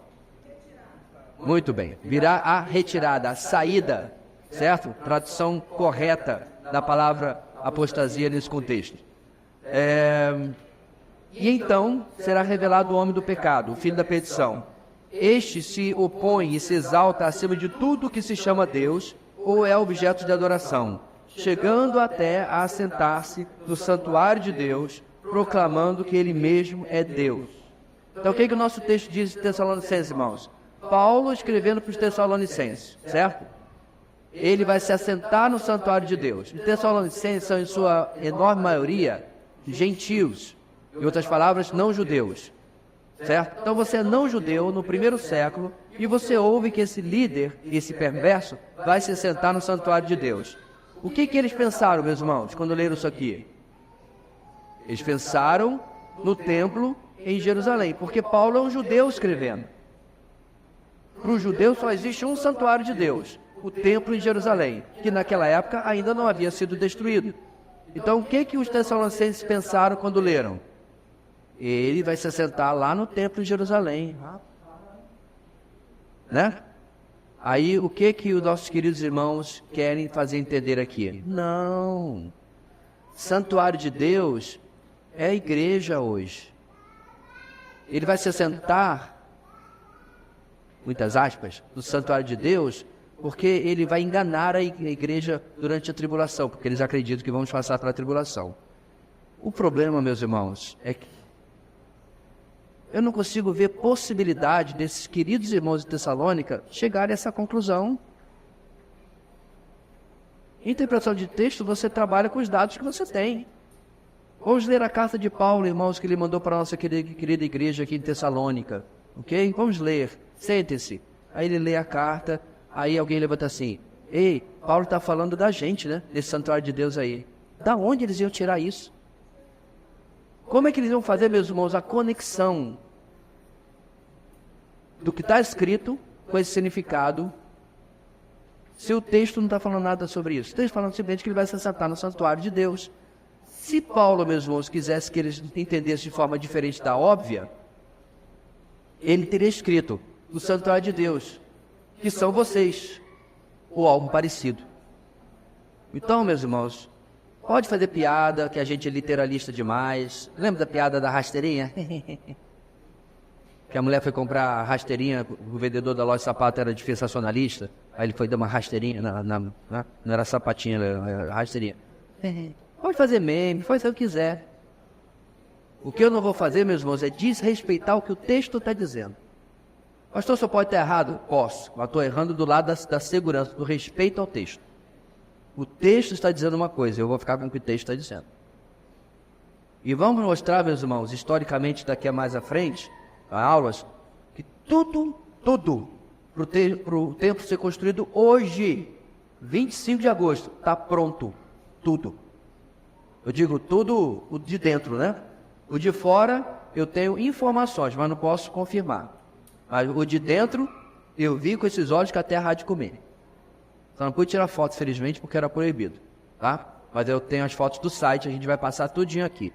Muito bem. Virá a retirada, a saída, certo? Tradução correta da palavra apostasia nesse contexto. E então será revelado o homem do pecado, o filho da perdição. Este se opõe e se exalta acima de tudo que se chama Deus ou é objeto de adoração, chegando até a assentar-se no santuário de Deus, proclamando que ele mesmo é Deus. Então o que o nosso texto diz em Tessalonicenses, irmãos? Paulo escrevendo para os Tessalonicenses, certo? ele vai se assentar no santuário de Deus. Os Tessalonicenses são, em sua enorme maioria, gentios. Em outras palavras, não judeus. Certo? Então você é não judeu no primeiro século e você ouve que esse líder, esse perverso, vai se sentar no santuário de Deus. O que eles pensaram, meus irmãos, quando leram isso aqui? Eles pensaram no templo em Jerusalém, porque Paulo é um judeu escrevendo. Para o judeu só existe um santuário de Deus, o templo em Jerusalém, que naquela época ainda não havia sido destruído. Então o que os Tessalonicenses pensaram quando leram? Ele vai se assentar lá no templo em Jerusalém. Né? Aí o que os nossos queridos irmãos querem fazer entender aqui? Não. Santuário de Deus é a igreja hoje. Ele vai se assentar, muitas aspas, no santuário de Deus, porque ele vai enganar a igreja durante a tribulação, porque eles acreditam que vamos passar pela tribulação. O problema, meus irmãos, é que eu não consigo ver possibilidade desses queridos irmãos de Tessalônica chegarem a essa conclusão. Em interpretação de texto, você trabalha com os dados que você tem. Vamos ler a carta de Paulo, irmãos, que ele mandou para a nossa querida igreja aqui em Tessalônica. Ok? Vamos ler. Sentem-se. Aí ele lê a carta, aí alguém levanta assim: ei, Paulo está falando da gente, né? Desse santuário de Deus aí. Da onde eles iam tirar isso? Como é que eles iam fazer, meus irmãos, a conexão do que está escrito com esse significado, se o texto não está falando nada sobre isso? O texto está falando simplesmente que ele vai se assentar no santuário de Deus. Se Paulo, meus irmãos, quisesse que eles entendessem de forma diferente da óbvia, ele teria escrito o santuário de Deus, que são vocês, ou algo parecido. Então, meus irmãos, pode fazer piada, que a gente é literalista demais. Lembra da piada da rasteirinha? Que a mulher foi comprar a rasteirinha, o vendedor da loja de sapato era dispensacionalista, aí ele foi dar uma rasteirinha, não era sapatinha, era rasteirinha. Pode fazer meme, pode fazer o que quiser. O que eu não vou fazer, meus irmãos, é desrespeitar o que o texto está dizendo. Pastor, só pode estar errado? Posso, mas estou errando do lado da segurança, do respeito ao texto. O texto está dizendo uma coisa, eu vou ficar com o que o texto está dizendo. E vamos mostrar, meus irmãos, historicamente daqui a mais à frente, a aulas, que tudo, para o templo ser construído hoje, 25 de agosto, está pronto, tudo. Eu digo tudo o de dentro, né? O de fora eu tenho informações, mas não posso confirmar. Mas o de dentro eu vi com esses olhos que a terra há de comer. Só não pude tirar fotos, felizmente, porque era proibido, tá? Mas eu tenho as fotos do site, a gente vai passar tudinho aqui.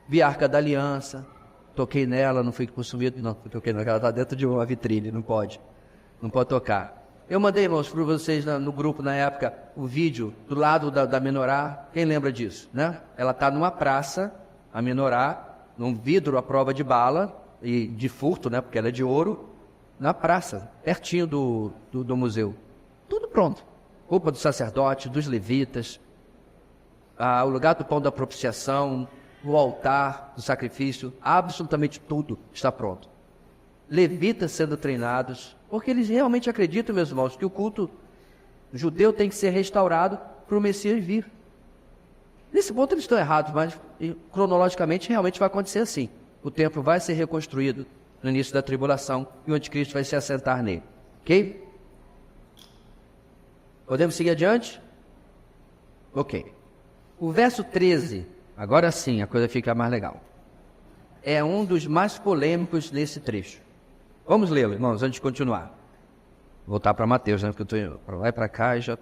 Vi a Arca da Aliança, toquei nela, não fui consumido, não, toquei nela, ela está dentro de uma vitrine, não pode tocar. Eu mandei, irmãos, para vocês no grupo, na época, o vídeo do lado da menorá. Quem lembra disso, né? Ela está numa praça, a menorá, num vidro à prova de bala, e de furto, né? Porque ela é de ouro, na praça, pertinho do museu. Tudo pronto. Roupa do sacerdote, dos levitas, o lugar do pão da propiciação, o altar do sacrifício, absolutamente tudo está pronto. Levitas sendo treinados, porque eles realmente acreditam, meus irmãos, que o culto judeu tem que ser restaurado para o Messias vir. Nesse ponto eles estão errados, mas cronologicamente realmente vai acontecer assim. O templo vai ser reconstruído no início da tribulação e o anticristo vai se assentar nele. Ok? Podemos seguir adiante? Ok. O verso 13, agora sim a coisa fica mais legal. É um dos mais polêmicos nesse trecho. Vamos lê-lo, irmãos, antes de continuar. Vou voltar para Mateus, né? Porque eu estou para lá e para cá e já...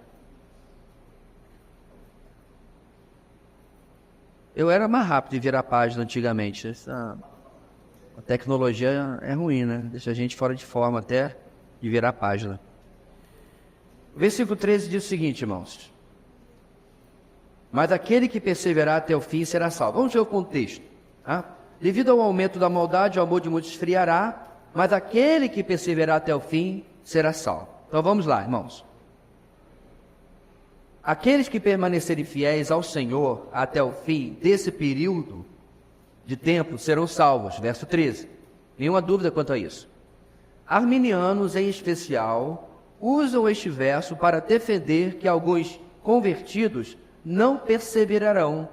Eu era mais rápido de virar a página antigamente. A tecnologia é ruim, né? Deixa a gente fora de forma até de virar a página. O versículo 13 diz o seguinte, irmãos. Mas aquele que perseverar até o fim será salvo. Vamos ver o contexto. Tá? Devido ao aumento da maldade, o amor de muitos esfriará, mas aquele que perseverar até o fim será salvo. Então vamos lá, irmãos. Aqueles que permanecerem fiéis ao Senhor até o fim desse período de tempo serão salvos. Verso 13. Nenhuma dúvida quanto a isso. Arminianos, em especial, usam este verso para defender que alguns convertidos não perseverarão,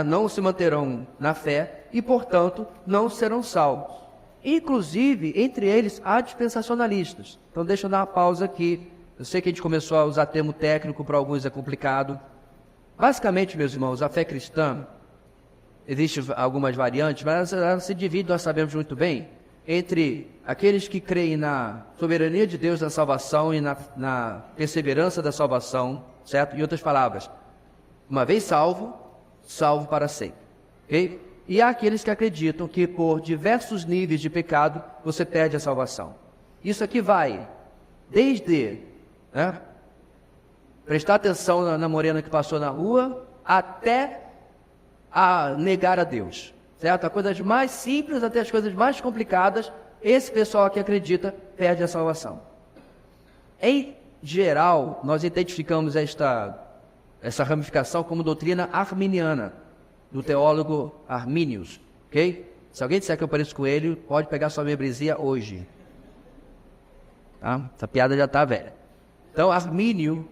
não se manterão na fé e, portanto, não serão salvos. Inclusive, entre eles, há dispensacionalistas. Então, deixa eu dar uma pausa aqui. Eu sei que a gente começou a usar termo técnico, para alguns é complicado. Basicamente, meus irmãos, a fé cristã, existem algumas variantes, mas ela se divide, nós sabemos muito bem, entre aqueles que creem na soberania de Deus da salvação e na perseverança da salvação, certo? Em outras palavras, uma vez salvo, salvo para sempre, ok? E há aqueles que acreditam que por diversos níveis de pecado você perde a salvação. Isso aqui vai desde prestar atenção na morena que passou na rua até a negar a Deus, certo? As coisas mais simples até as coisas mais complicadas, esse pessoal que acredita perde a salvação. Em geral, nós identificamos essa ramificação como doutrina arminiana, do teólogo Arminius, ok? Se alguém disser que eu pareço com ele, pode pegar sua membresia hoje. Tá? Essa piada já está velha. Então, Armínio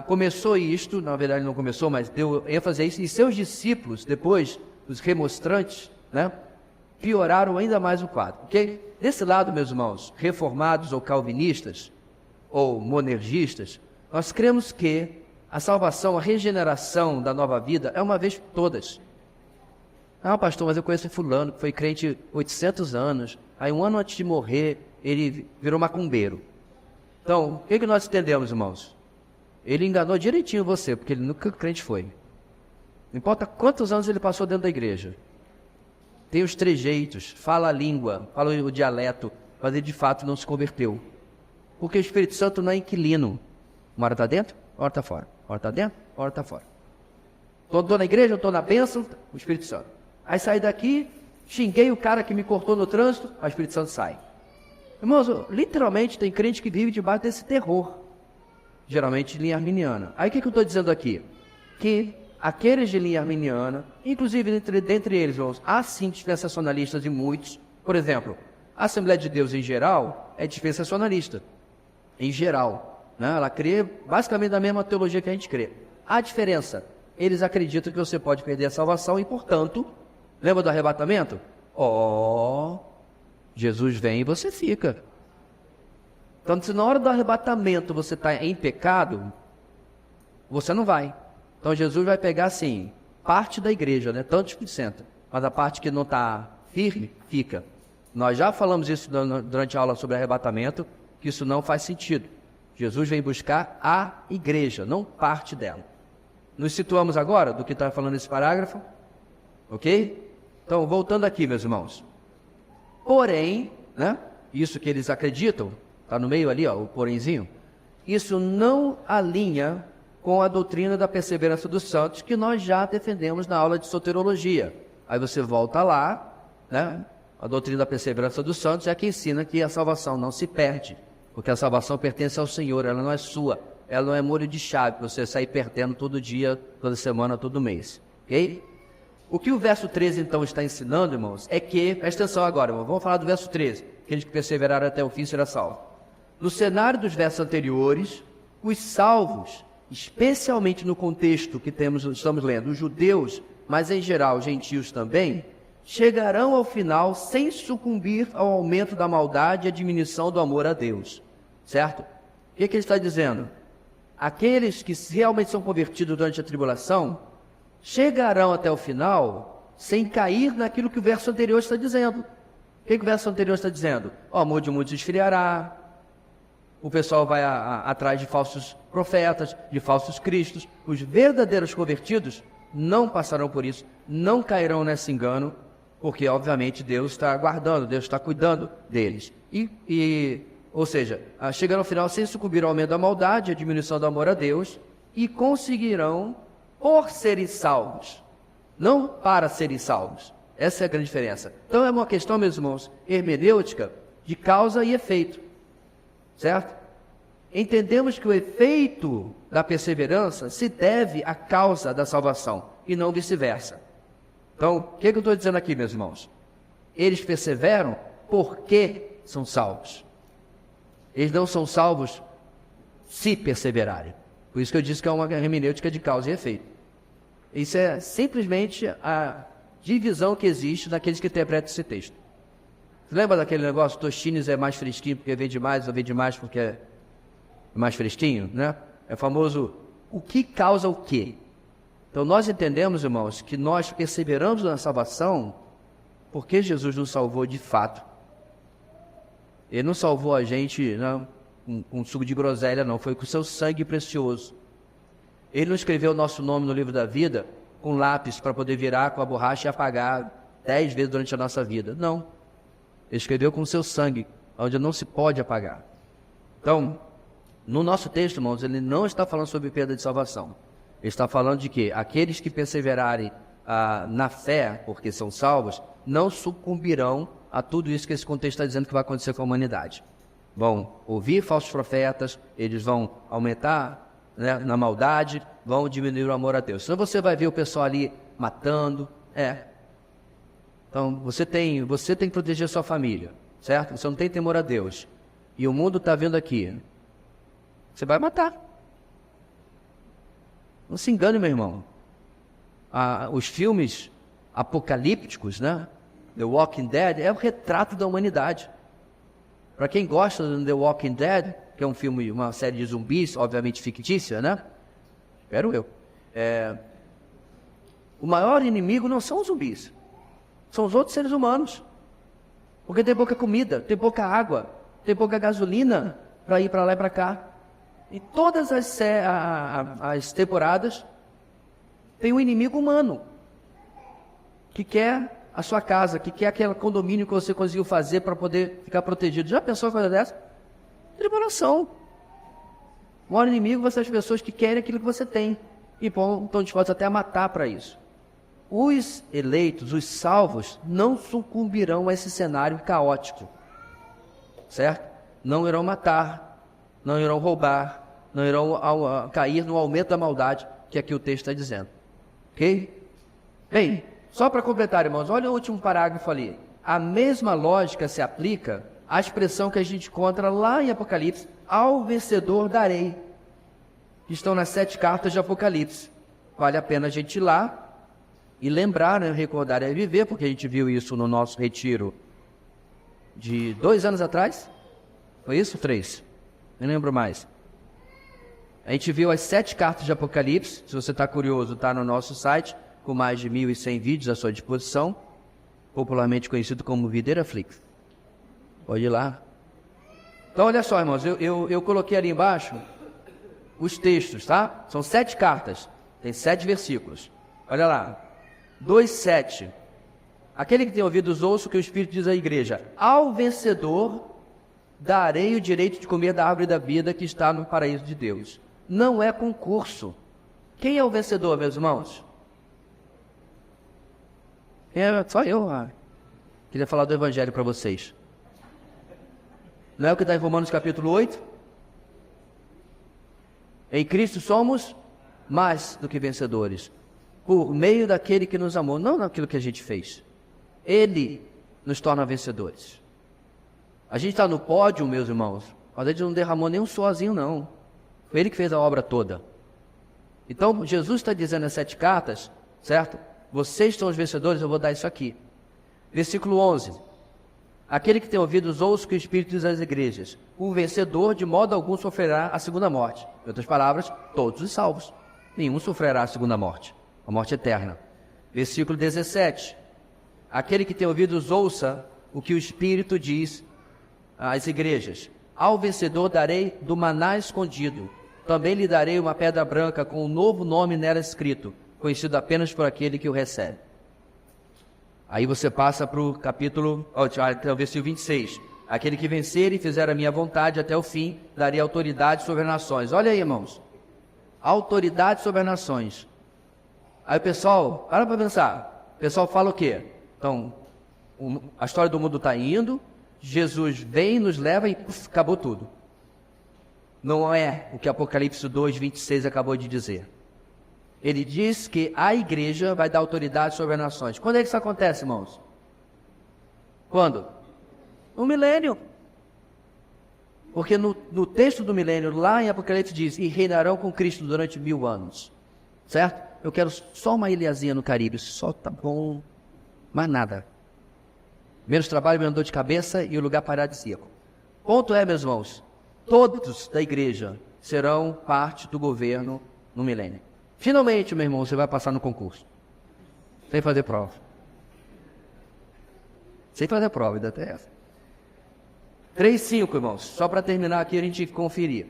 começou isto, na verdade não começou, mas deu ênfase a isso, e seus discípulos, depois, os remonstrantes, pioraram ainda mais o quadro, ok? Desse lado, meus irmãos, reformados ou calvinistas, ou monergistas, nós cremos que a salvação, a regeneração da nova vida é uma vez por todas. Ah, pastor, mas eu conheço fulano que foi crente 800 anos, aí um ano antes de morrer, ele virou macumbeiro. Então, o que nós entendemos, irmãos? Ele enganou direitinho você, porque ele nunca crente foi. Não importa quantos anos ele passou dentro da igreja. Tem os trejeitos, fala a língua, fala o dialeto, mas ele de fato não se converteu. Porque o Espírito Santo não é inquilino. Uma hora está dentro, uma hora está fora. Uma hora está dentro, uma hora está fora. Estou na igreja, estou na bênção, o Espírito Santo. Aí saí daqui, xinguei o cara que me cortou no trânsito, o Espírito Santo sai. Irmãos, literalmente tem crente que vive debaixo desse terror. Geralmente de linha arminiana. Aí o que eu estou dizendo aqui? Que aqueles de linha arminiana, inclusive dentre eles, irmãos, há sim dispensacionalistas e muitos. Por exemplo, a Assembleia de Deus em geral é dispensacionalista. Em geral. Ela crê basicamente na mesma teologia que a gente crê. A diferença, eles acreditam que você pode perder a salvação e, portanto, lembra do arrebatamento? Jesus vem e você fica. Então, se na hora do arrebatamento você está em pecado, você não vai. Então, Jesus vai pegar, assim, parte da igreja, tantos por cento, mas a parte que não está firme, fica. Nós já falamos isso durante a aula sobre arrebatamento, que isso não faz sentido. Jesus vem buscar a igreja, não parte dela. Nos situamos agora do que está falando esse parágrafo? Ok? Então, voltando aqui, meus irmãos. Porém, isso que eles acreditam, está no meio ali, o porémzinho, isso não alinha com a doutrina da perseverança dos santos, que nós já defendemos na aula de soterologia. Aí você volta lá, a doutrina da perseverança dos santos é a que ensina que a salvação não se perde, porque a salvação pertence ao Senhor, ela não é sua, ela não é molho de chave, para você sair perdendo todo dia, toda semana, todo mês, ok? O que o verso 13 então está ensinando, irmãos, é que, presta atenção agora, irmãos, vamos falar do verso 13, aqueles que perseveraram até o fim será salvo. No cenário dos versos anteriores, os salvos, especialmente no contexto que estamos lendo, os judeus, mas em geral os gentios também, chegarão ao final sem sucumbir ao aumento da maldade e à diminuição do amor a Deus. Certo? O que ele está dizendo? Aqueles que realmente são convertidos durante a tribulação chegarão até o final sem cair naquilo que o verso anterior está dizendo. O que o verso anterior está dizendo? O amor de muitos esfriará, o pessoal vai atrás de falsos profetas, de falsos cristos. Os verdadeiros convertidos não passarão por isso, não cairão nesse engano, porque obviamente Deus está aguardando, Deus está cuidando deles. Ou seja, chegando ao final sem sucumbir ao aumento da maldade, a diminuição do amor a Deus, e conseguirão por serem salvos, não para serem salvos. Essa é a grande diferença. Então é uma questão, meus irmãos, hermenêutica de causa e efeito, certo? Entendemos que o efeito da perseverança se deve à causa da salvação e não vice-versa. Então, o que eu estou dizendo aqui, meus irmãos? Eles perseveram porque são salvos. Eles não são salvos se perseverarem. Por isso que eu disse que é uma hermenêutica de causa e efeito. Isso é simplesmente a divisão que existe naqueles que interpretam esse texto. Você lembra daquele negócio, Tostines é mais fresquinho porque vende mais, ou vende mais porque é mais fresquinho, né? É famoso, o que causa o quê? Então nós entendemos, irmãos, que nós perseveramos na salvação porque Jesus nos salvou de fato. Ele não salvou a gente com suco de groselha, não. Foi com seu sangue precioso. Ele não escreveu o nosso nome no livro da vida com lápis para poder virar com a borracha e apagar 10 vezes durante a nossa vida. Não. Ele escreveu com o seu sangue, onde não se pode apagar. Então, no nosso texto, irmãos, ele não está falando sobre perda de salvação. Ele está falando de que aqueles que perseverarem na fé, porque são salvos, não sucumbirão a tudo isso que esse contexto está dizendo que vai acontecer com a humanidade. Vão ouvir falsos profetas, eles vão aumentar, né, na maldade, vão diminuir o amor a Deus. Senão você vai ver o pessoal ali matando. Então você tem que proteger a sua família, certo? Você não tem temor a Deus. E o mundo está vindo aqui. Você vai matar. Não se engane, meu irmão. Os filmes apocalípticos, né? The Walking Dead é o retrato da humanidade. Para quem gosta do The Walking Dead, que é um filme, uma série de zumbis, obviamente fictícia, né? Espero eu. O maior inimigo não são os zumbis, são os outros seres humanos. Porque tem pouca comida, tem pouca água, tem pouca gasolina para ir para lá e para cá. Em todas as temporadas, tem um inimigo humano que quer a sua casa, que quer aquele condomínio que você conseguiu fazer para poder ficar protegido. Já pensou uma coisa dessa? Tribulação. O maior inimigo são as pessoas que querem aquilo que você tem e estão dispostos até a matar para isso. Os eleitos, os salvos, não sucumbirão a esse cenário caótico, certo? Não irão matar, não irão roubar, não irão cair no aumento da maldade que aqui o texto está dizendo. Ok? Bem, só para completar, irmãos, olha o último parágrafo ali. A mesma lógica se aplica à expressão que a gente encontra lá em Apocalipse, ao vencedor darei, que estão nas 7 cartas de Apocalipse. Vale a pena a gente ir lá e lembrar, né, recordar e viver, porque a gente viu isso no nosso retiro de 2 anos atrás. Foi isso? 3? Não lembro mais. A gente viu as 7 cartas de Apocalipse. Se você está curioso, está no nosso site, com mais de 1.100 vídeos à sua disposição, popularmente conhecido como Videiraflix. Pode ir lá. Então, olha só, irmãos, eu coloquei ali embaixo os textos, tá? São 7 cartas, tem 7 versículos. Olha lá. 2:7. Aquele que tem ouvidos, ouça o que o Espírito diz à igreja. Ao vencedor darei o direito de comer da árvore da vida que está no paraíso de Deus. Não é concurso. Quem é o vencedor, meus irmãos? Só eu. Queria falar do Evangelho para vocês. Não é o que está em Romanos capítulo 8? Em Cristo somos mais do que vencedores, por meio daquele que nos amou, não naquilo que a gente fez. Ele nos torna vencedores. A gente está no pódio, meus irmãos, mas a gente não derramou nem um suorzinho, não. Foi ele que fez a obra toda. Então, Jesus está dizendo nas 7 cartas, certo? Vocês são os vencedores, eu vou dar isso aqui. Versículo 11. Aquele que tem ouvidos, ouça o que o Espírito diz às igrejas. O vencedor, de modo algum, sofrerá a segunda morte. Em outras palavras, todos os salvos. Nenhum sofrerá a segunda morte, a morte eterna. Versículo 17. Aquele que tem ouvidos, ouça o que o Espírito diz às igrejas. Ao vencedor darei do maná escondido. Também lhe darei uma pedra branca com um novo nome nela escrito, conhecido apenas por aquele que o recebe. Aí você passa para o capítulo, até o versículo 26. Aquele que vencer e fizer a minha vontade até o fim, darei autoridade sobre as nações. Olha aí, irmãos. Autoridade sobre as nações. Aí o pessoal, para pensar. O pessoal fala o quê? Então, a história do mundo está indo, Jesus vem, nos leva e acabou tudo. Não é o que Apocalipse 2:26 acabou de dizer. Ele diz que a igreja vai dar autoridade sobre as nações. Quando é que isso acontece, irmãos? Quando? No milênio. Porque no texto do milênio, lá em Apocalipse diz, e reinarão com Cristo durante 1000 anos. Certo? Eu quero só uma ilhazinha no Caribe, só tá bom, mais nada. Menos trabalho, menos dor de cabeça e o lugar paradisíaco. Ponto é, meus irmãos, todos da igreja serão parte do governo no milênio. Finalmente, meu irmão, você vai passar no concurso. Sem fazer prova. Sem fazer prova, ainda até essa. 3:5, irmãos, só para terminar aqui a gente conferir.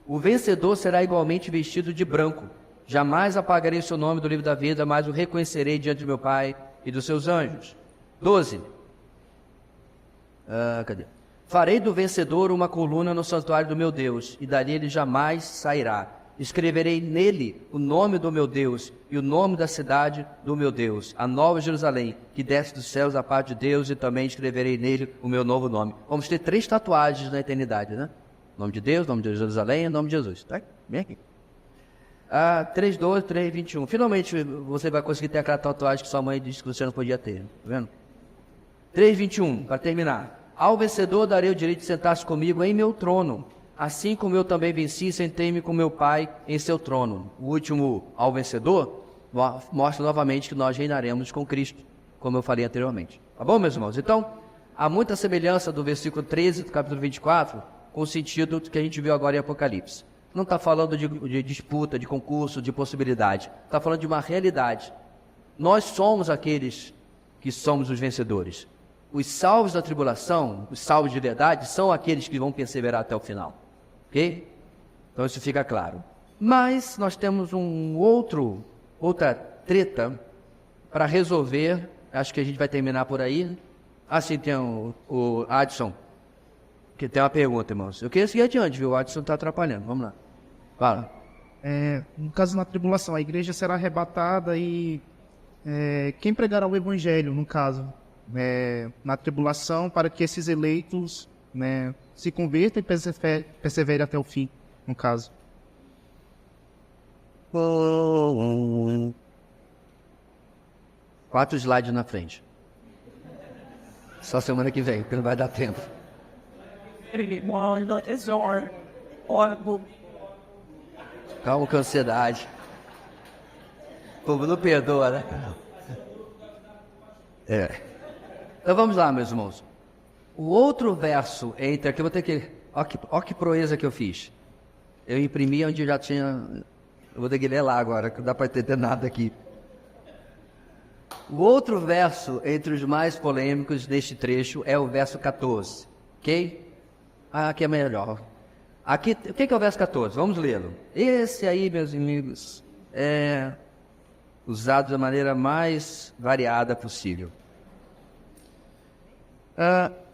O vencedor será igualmente vestido de branco. Jamais apagarei o seu nome do livro da vida, mas o reconhecerei diante de meu Pai e dos seus anjos. 12. Cadê? Farei do vencedor uma coluna no santuário do meu Deus, e dali ele jamais sairá. Escreverei nele o nome do meu Deus e o nome da cidade do meu Deus, a Nova Jerusalém, que desce dos céus da parte de Deus, e também escreverei nele o meu novo nome. Vamos ter 3 tatuagens na eternidade, né? Nome de Deus, nome de Jerusalém e nome de Jesus. Tá? Vem aqui. 3:12, 3:21. Finalmente você vai conseguir ter aquela tatuagem que sua mãe disse que você não podia ter. Tá vendo? 3:21, para terminar. Ao vencedor darei o direito de sentar-se comigo em meu trono, assim como eu também venci, sentei-me com meu Pai em seu trono. O último, ao vencedor, mostra novamente que nós reinaremos com Cristo, como eu falei anteriormente. Tá bom, meus irmãos? Então, há muita semelhança do versículo 13 do capítulo 24 com o sentido que a gente viu agora em Apocalipse. Não está falando de disputa, de concurso, de possibilidade. Está falando de uma realidade. Nós somos aqueles que somos os vencedores. Os salvos da tribulação, os salvos de verdade, são aqueles que vão perseverar até o final. Ok? Então isso fica claro. Mas nós temos outra treta para resolver. Acho que a gente vai terminar por aí. Sim, tem o Adson, que tem uma pergunta, irmãos. Eu queria seguir adiante, viu? O Adson está atrapalhando. Vamos lá. Fala. No caso, na tribulação, a igreja será arrebatada e quem pregará o evangelho, no caso, na tribulação, para que esses eleitos se convertam e perseverem até o fim, no caso. 4 slides na frente. Só semana que vem, porque não vai dar tempo. Calma com a ansiedade. O povo não perdoa, né? Então vamos lá, meus irmãos. O outro verso entre aqui, eu vou ter que... Olha que proeza que eu fiz. Eu imprimi onde já tinha... Eu vou ter que ler lá agora, que não dá para entender nada aqui. O outro verso entre os mais polêmicos deste trecho é o verso 14. Ok? Aqui é melhor. Aqui, o que é o verso 14? Vamos lê-lo. Esse aí, meus amigos, é usado da maneira mais variada possível.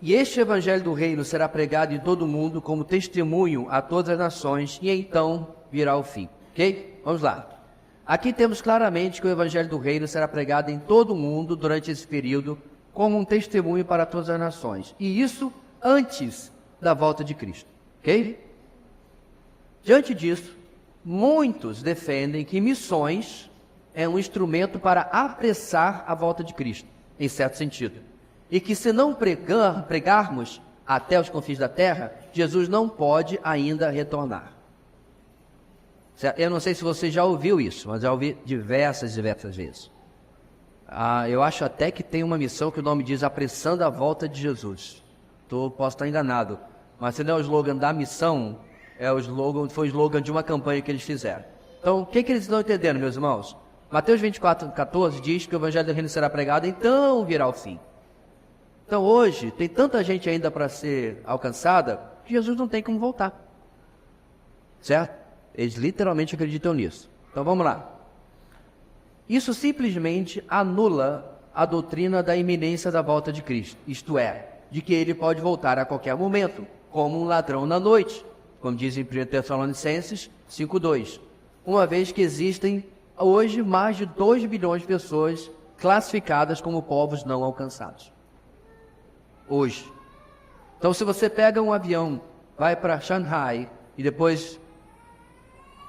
E este evangelho do reino será pregado em todo o mundo como testemunho a todas as nações, e então virá o fim. Ok? Vamos lá. Aqui temos claramente que o evangelho do reino será pregado em todo o mundo durante esse período como um testemunho para todas as nações. E isso antes da volta de Cristo. Ok? Diante disso, muitos defendem que missões é um instrumento para apressar a volta de Cristo, em certo sentido. E que se não pregarmos até os confins da terra, Jesus não pode ainda retornar. Eu não sei se você já ouviu isso, mas já ouvi diversas vezes. Eu acho até que tem uma missão que o nome diz apressando a volta de Jesus. Posso estar enganado, mas se não é o slogan da missão, foi o slogan de uma campanha que eles fizeram. Então, o que eles estão entendendo, meus irmãos? Mateus 24:14 diz que o evangelho do reino será pregado, então virá o fim. Então, hoje, tem tanta gente ainda para ser alcançada, que Jesus não tem como voltar. Certo? Eles literalmente acreditam nisso. Então, vamos lá. Isso simplesmente anula a doutrina da iminência da volta de Cristo. Isto é, de que ele pode voltar a qualquer momento, como um ladrão na noite, como diz em 1 Tessalonicenses 5:2. Uma vez que existem hoje mais de 2 bilhões de pessoas classificadas como povos não alcançados. Hoje. Então, se você pega um avião, vai para Shanghai e depois,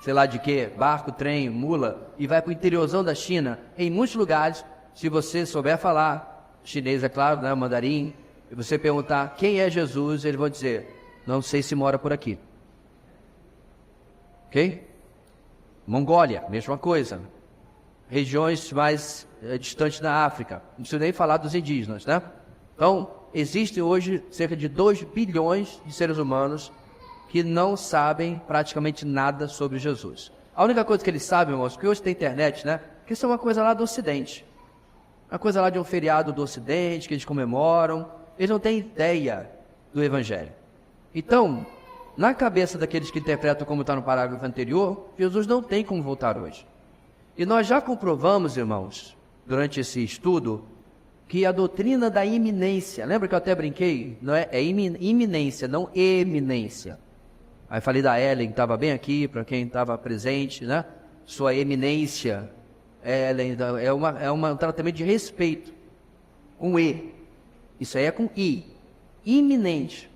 sei lá de quê, barco, trem, mula, e vai para o interiorzão da China, em muitos lugares, se você souber falar chinês, é claro, né, mandarim, e você perguntar quem é Jesus, eles vão dizer, não sei se mora por aqui. Ok? Mongólia, mesma coisa. Regiões mais distantes da África. Não preciso nem falar dos indígenas, né? Então, existem hoje cerca de 2 bilhões de seres humanos que não sabem praticamente nada sobre Jesus. A única coisa que eles sabem, irmãos, porque hoje tem internet, né? Que isso é uma coisa lá do Ocidente. Uma coisa lá de um feriado do Ocidente, que eles comemoram. Eles não têm ideia do Evangelho. Então, na cabeça daqueles que interpretam como está no parágrafo anterior, Jesus não tem como voltar hoje. E nós já comprovamos, irmãos, durante esse estudo, que a doutrina da iminência, lembra que eu até brinquei? Não é iminência, não eminência. Aí falei da Ellen, que estava bem aqui, para quem estava presente, né? Sua eminência, Ellen, é um tratamento de respeito, com E. Isso aí é com I, iminente.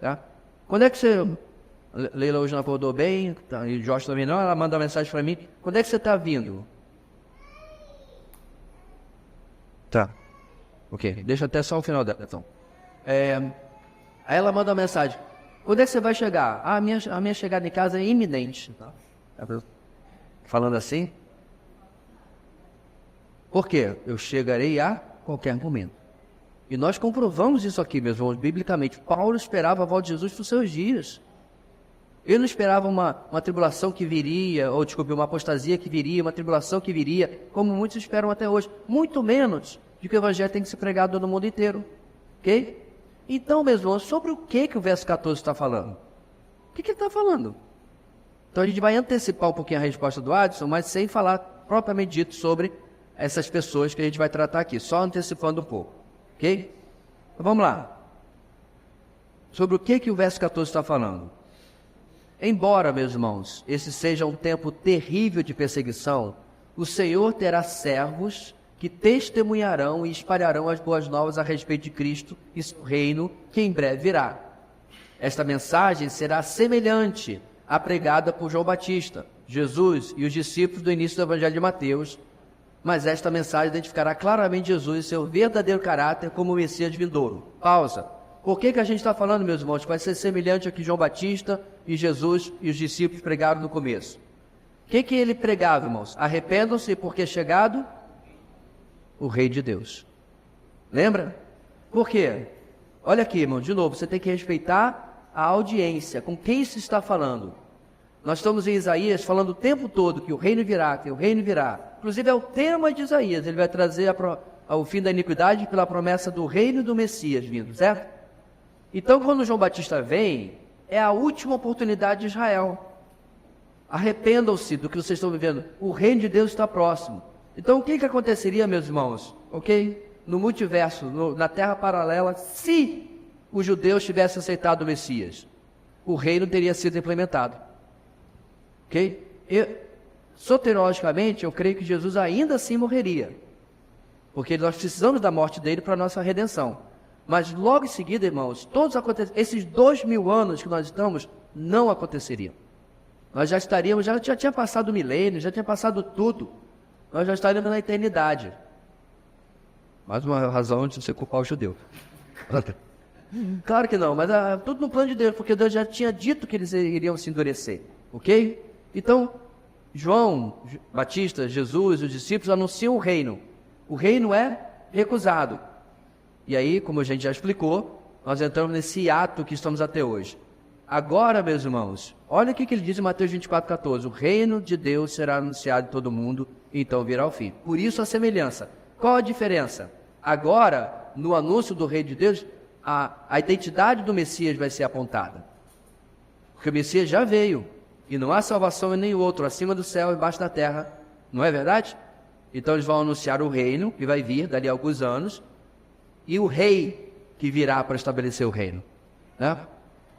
Tá? Quando é que você... Leila hoje não acordou bem, tá, e o Jorge também não, ela manda uma mensagem para mim. Quando é que você está vindo? Tá. Ok, deixa até só o final dela, então. Aí ela manda uma mensagem. Quando é que você vai chegar? A minha chegada em casa é iminente. Tá? Falando assim. Por quê? Eu chegarei a qualquer momento. E nós comprovamos isso aqui, meus irmãos, biblicamente. Paulo esperava a volta de Jesus para os seus dias. Ele não esperava uma tribulação que viria, ou desculpe, uma apostasia que viria, uma tribulação que viria, como muitos esperam até hoje. Muito menos de que o Evangelho tem que ser pregado no mundo inteiro. Ok? Então, meus irmãos, sobre o que o verso 14 está falando? O que ele está falando? Então a gente vai antecipar um pouquinho a resposta do Adson, mas sem falar propriamente dito sobre essas pessoas que a gente vai tratar aqui, só antecipando um pouco. Ok? Então, vamos lá. Sobre o que o verso 14 está falando? Embora, meus irmãos, esse seja um tempo terrível de perseguição, o Senhor terá servos que testemunharão e espalharão as boas novas a respeito de Cristo e seu reino, que em breve virá. Esta mensagem será semelhante à pregada por João Batista, Jesus e os discípulos do início do Evangelho de Mateus, mas esta mensagem identificará claramente Jesus e seu verdadeiro caráter como o Messias vindouro. Pausa. Por que a gente está falando, meus irmãos, que vai ser semelhante ao que João Batista e Jesus e os discípulos pregaram no começo? O que ele pregava, irmãos? Arrependam-se porque é chegado o Rei de Deus. Lembra? Por quê? Olha aqui, irmão, de novo, você tem que respeitar a audiência, com quem se está falando. Nós estamos em Isaías falando o tempo todo que o reino virá, que o reino virá. Inclusive é o tema de Isaías, ele vai trazer ao fim da iniquidade pela promessa do reino do Messias vindo, certo? Então, quando João Batista vem, é a última oportunidade de Israel. Arrependam-se do que vocês estão vivendo. O reino de Deus está próximo. Então, o que aconteceria, meus irmãos? Ok? No multiverso, na terra paralela, se os judeus tivessem aceitado o Messias, o reino teria sido implementado. Ok? Soteriologicamente, eu creio que Jesus ainda assim morreria. Porque nós precisamos da morte dele para a nossa redenção. Mas logo em seguida, irmãos, esses 2000 anos que nós estamos, não aconteceriam. Nós já estaríamos, já tinha passado o milênio, já tinha passado tudo. Nós já estaríamos na eternidade. Mais uma razão de você culpar o judeu. Claro que não, mas tudo no plano de Deus, porque Deus já tinha dito que eles iriam se endurecer. Ok? Então, João Batista, Jesus, os discípulos anunciam o reino. O reino é recusado. E aí, como a gente já explicou, nós entramos nesse ato que estamos até hoje. Agora, meus irmãos, olha o que ele diz em Mateus 24:14. O reino de Deus será anunciado em todo mundo, e então virá o fim. Por isso a semelhança. Qual a diferença? Agora, no anúncio do reino de Deus, a identidade do Messias vai ser apontada. Porque o Messias já veio, e não há salvação em nenhum outro, acima do céu e embaixo da terra. Não é verdade? Então eles vão anunciar o reino, que vai vir dali a alguns anos, e o rei que virá para estabelecer o reino. Né?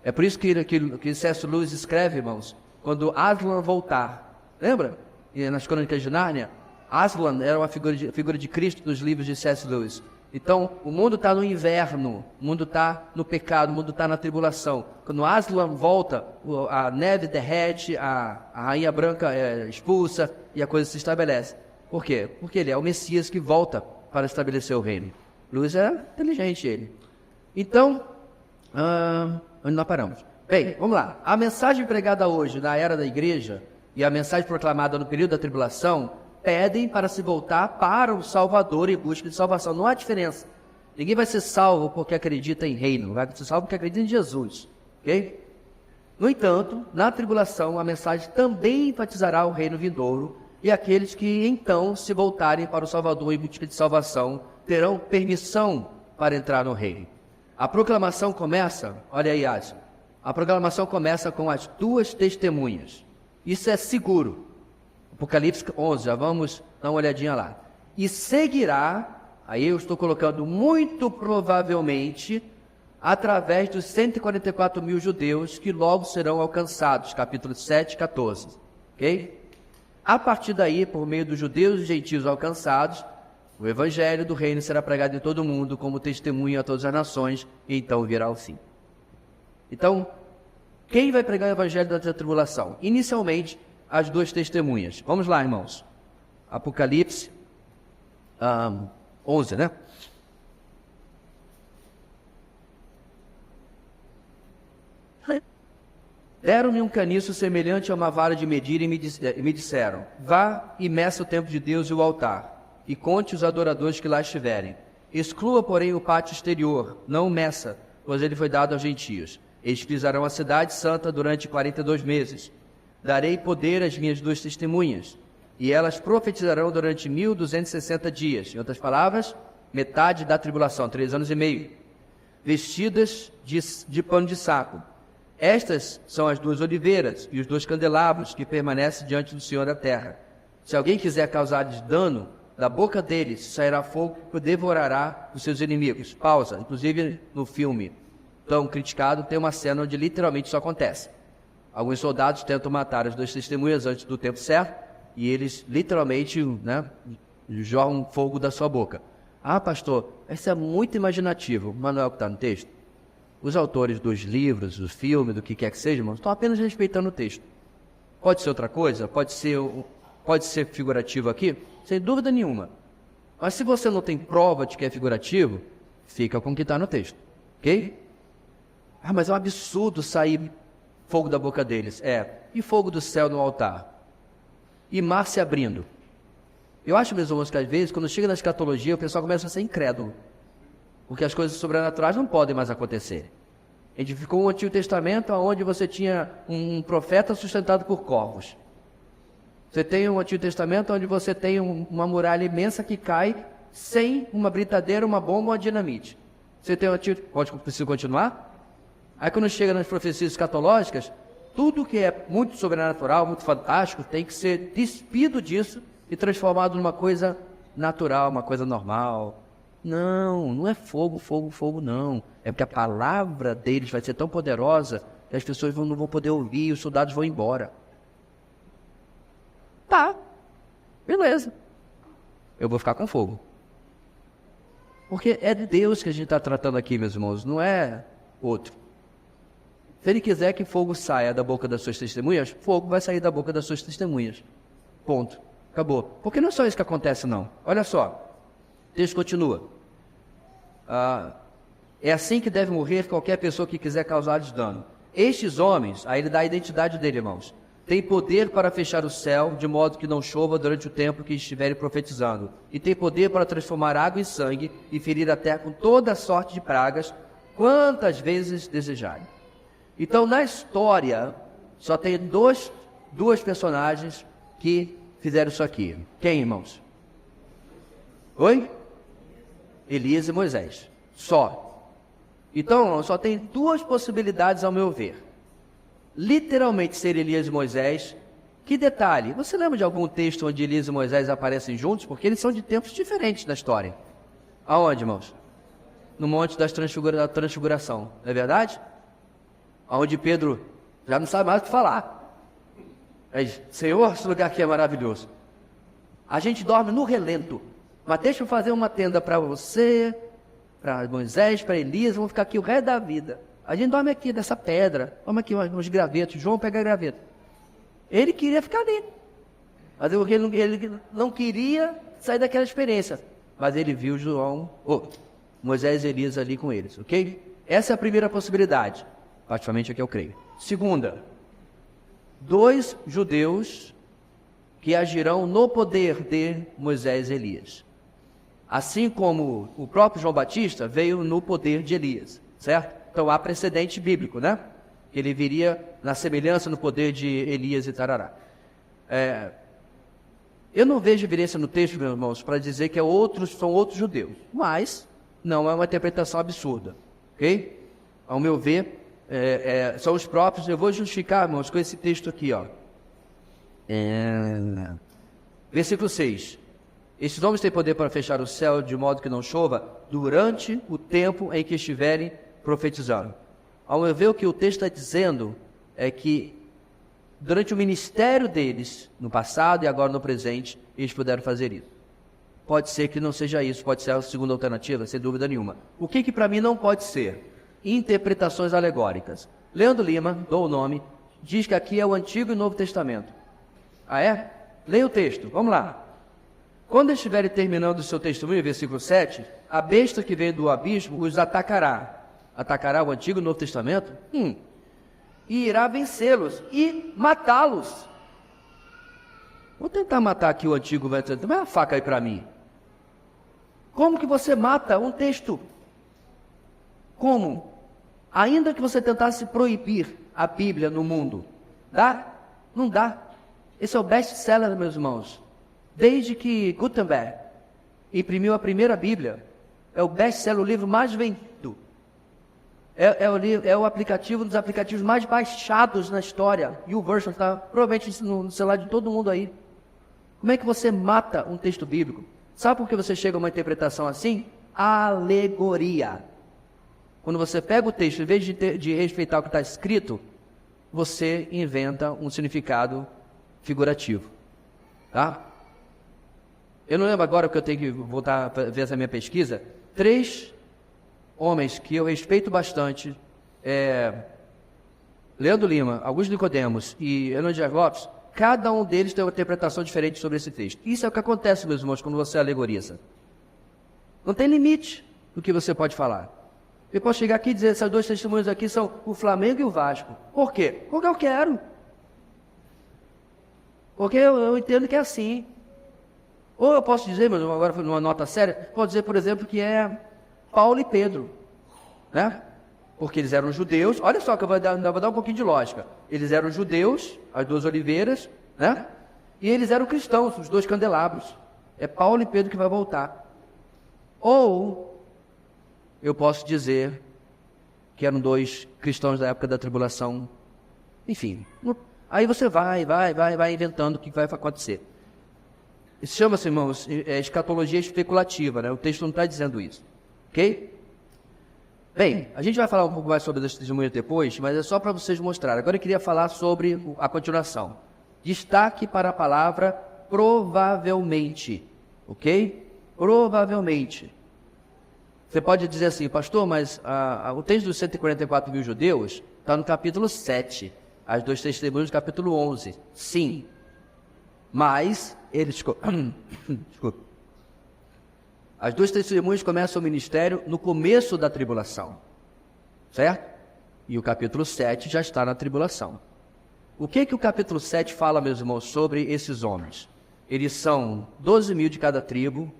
É por isso que C.S. Lewis escreve, irmãos, quando Aslan voltar. Lembra? E nas Crônicas de Nárnia, Aslan era uma figura de Cristo dos livros de C.S. Lewis. Então, o mundo está no inverno, o mundo está no pecado, o mundo está na tribulação. Quando Aslan volta, a neve derrete, a rainha branca é expulsa e a coisa se estabelece. Por quê? Porque ele é o Messias que volta para estabelecer o reino. Lewis é inteligente, ele. Então, Onde nós paramos? Bem, vamos lá. A mensagem pregada hoje na era da igreja e a mensagem proclamada no período da tribulação pedem para se voltar para o Salvador em busca de salvação. Não há diferença. Ninguém vai ser salvo porque acredita em reino, vai ser salvo porque acredita em Jesus. Ok? No entanto, na tribulação, a mensagem também enfatizará o reino vindouro, e aqueles que então se voltarem para o Salvador em busca de salvação terão permissão para entrar no reino. A proclamação começa, olha aí, Asa, a proclamação começa com as 2 testemunhas. Isso é seguro. Apocalipse 11, já vamos dar uma olhadinha lá. E seguirá, aí eu estou colocando muito provavelmente, através dos 144 mil judeus que logo serão alcançados, capítulo 7 e 14. Ok? A partir daí, por meio dos judeus e gentios alcançados, o evangelho do reino será pregado em todo o mundo como testemunho a todas as nações, e então virá o fim. Então, quem vai pregar o evangelho da tribulação? Inicialmente, as 2 testemunhas. Vamos lá, irmãos. Apocalipse 11, né? Deram-me um caniço semelhante a uma vara de medir e me disseram: vá e meça o templo de Deus e o altar, e conte os adoradores que lá estiverem. Exclua, porém, o pátio exterior, não o meça, pois ele foi dado aos gentios. Eles pisarão a cidade santa durante 42 meses. Darei poder às minhas 2 testemunhas, e elas profetizarão durante 1260 dias. Em outras palavras, metade da tribulação, 3 anos e meio, vestidas de pano de saco. Estas são as 2 oliveiras e os 2 candelabros que permanecem diante do Senhor da terra. Se alguém quiser causar-lhes dano, da boca deles sairá fogo que devorará os seus inimigos. Pausa. Inclusive, no filme tão criticado, tem uma cena onde literalmente isso acontece. Alguns soldados tentam matar as 2 testemunhas antes do tempo certo, e eles literalmente, né, jogam fogo da sua boca. Ah, pastor, isso é muito imaginativo, mas não é o que está no texto. Os autores dos livros, do filme, do que quer que seja, irmãos, estão apenas respeitando o texto. Pode ser outra coisa, pode ser figurativo aqui, sem dúvida nenhuma. Mas se você não tem prova de que é figurativo, fica com o que está no texto, ok? Ah, mas é um absurdo sair fogo da boca deles. E fogo do céu no altar? E mar se abrindo? Eu acho, meus irmãos, que às vezes, quando chega na escatologia, o pessoal começa a ser incrédulo, porque as coisas sobrenaturais não podem mais acontecer. A gente ficou no Antigo Testamento, onde você tinha um profeta sustentado por corvos. Você tem um Antigo Testamento, onde você tem uma muralha imensa que cai sem uma britadeira, uma bomba ou uma dinamite. Você tem um Antigo... Preciso continuar? Aí quando chega nas profecias escatológicas, tudo que é muito sobrenatural, muito fantástico, tem que ser despido disso e transformado numa coisa natural, uma coisa normal. Não é fogo, não. É porque a palavra deles vai ser tão poderosa que as pessoas não vão poder ouvir e os soldados vão embora. Tá, beleza. Eu vou ficar com fogo. Porque é de Deus que a gente está tratando aqui, meus irmãos, não é outro. Se ele quiser que fogo saia da boca das suas testemunhas, fogo vai sair da boca das suas testemunhas. Ponto. Acabou. Porque não é só isso que acontece, não. Olha só. O texto continua. É assim que deve morrer qualquer pessoa que quiser causar-lhes dano. Estes homens, aí ele dá a identidade dele, irmãos, têm poder para fechar o céu, de modo que não chova durante o tempo que estiverem profetizando. E têm poder para transformar água em sangue e ferir a terra com toda sorte de pragas, quantas vezes desejarem. Então, na história, só tem duas personagens que fizeram isso aqui. Quem, irmãos? Oi? Elias e Moisés. Só. Então, só tem 2 possibilidades ao meu ver. Literalmente ser Elias e Moisés. Que detalhe, você lembra de algum texto onde Elias e Moisés aparecem juntos? Porque eles são de tempos diferentes da história. Aonde, irmãos? No Monte da Transfiguração, não é verdade? Onde Pedro já não sabe mais o que falar. Senhor, esse lugar aqui é maravilhoso. A gente dorme no relento. Mas deixa eu fazer uma tenda para você, para Moisés, para Elias, vamos ficar aqui o resto da vida. A gente dorme aqui dessa pedra, dorme aqui uns gravetos, João pega graveto. Ele queria ficar ali. Mas ele não queria sair daquela experiência. Mas ele viu Moisés e Elias ali com eles, ok? Essa é a primeira possibilidade. particularmente é que eu creio. Segunda, 2 judeus que agirão no poder de Moisés e Elias. Assim como o próprio João Batista veio no poder de Elias, certo? Então há precedente bíblico, né? Ele viria na semelhança no poder de Elias e tarará. Eu não vejo evidência no texto, meus irmãos, para dizer que são outros judeus, mas não é uma interpretação absurda, ok? Ao meu ver, são os próprios. Eu vou justificar, irmãos, com esse texto aqui, ó. Versículo 6. Estes homens têm poder para fechar o céu de modo que não chova durante o tempo em que estiverem profetizando. Ao meu ver, o que o texto está dizendo é que durante o ministério deles, no passado e agora no presente, eles puderam fazer isso. Pode ser que não seja isso, pode ser a segunda alternativa, sem dúvida nenhuma. O que para mim não pode ser? Interpretações alegóricas. Leandro Lima, dou o nome, diz que aqui é o Antigo e Novo Testamento. Ah, é? Leia o texto, vamos lá. Quando estiverem terminando o seu testemunho, versículo 7, a besta que vem do abismo os atacará. Atacará o Antigo e Novo Testamento? E irá vencê-los e matá-los. Vou tentar matar aqui o Antigo Testamento. Dá uma faca aí para mim. Como que você mata um texto? Como? Ainda que você tentasse proibir a Bíblia no mundo. Dá? Não dá. Esse é o best-seller, meus irmãos. Desde que Gutenberg imprimiu a primeira Bíblia, é o best-seller, o livro mais vendido. É o aplicativo, um dos aplicativos mais baixados na história. E o Version está provavelmente no celular de todo mundo aí. Como é que você mata um texto bíblico? Sabe por que você chega a uma interpretação assim? Alegoria. Quando você pega o texto, em vez de respeitar o que está escrito, você inventa um significado figurativo. Tá? Eu não lembro agora, porque eu tenho que voltar a ver essa minha pesquisa. 3 homens que eu respeito bastante, Leandro Lima, Augusto Nicodemos e Enodir Lopes, cada um deles tem uma interpretação diferente sobre esse texto. Isso é o que acontece, meus irmãos, quando você alegoriza. Não tem limite do que você pode falar. Eu posso chegar aqui e dizer, esses 2 testemunhos aqui são o Flamengo e o Vasco. Por quê? Porque eu quero. Porque eu entendo que é assim. Ou eu posso dizer, mas agora numa nota séria, posso dizer, por exemplo, que é Paulo e Pedro, né? Porque eles eram judeus. Olha só que eu vou dar um pouquinho de lógica. Eles eram judeus, as 2 oliveiras, né? E eles eram cristãos, os 2 candelabros. É Paulo e Pedro que vai voltar. Ou eu posso dizer que eram 2 cristãos da época da tribulação. Enfim, aí você vai inventando o que vai acontecer. Isso chama-se, irmãos, escatologia especulativa, né? O texto não está dizendo isso. Ok? Bem, a gente vai falar um pouco mais sobre esse testemunho depois, mas é só para vocês mostrarem. Agora eu queria falar sobre a continuação. Destaque para a palavra provavelmente. Ok? Provavelmente. Você pode dizer assim, pastor, mas o texto dos 144 mil judeus está no capítulo 7. As 2 testemunhos do capítulo 11. Sim. Mas eles... Desculpa. As 2 testemunhas começam o ministério no começo da tribulação. Certo? E o capítulo 7 já está na tribulação. O que o capítulo 7 fala, meus irmãos, sobre esses homens? Eles são 12 mil de cada tribo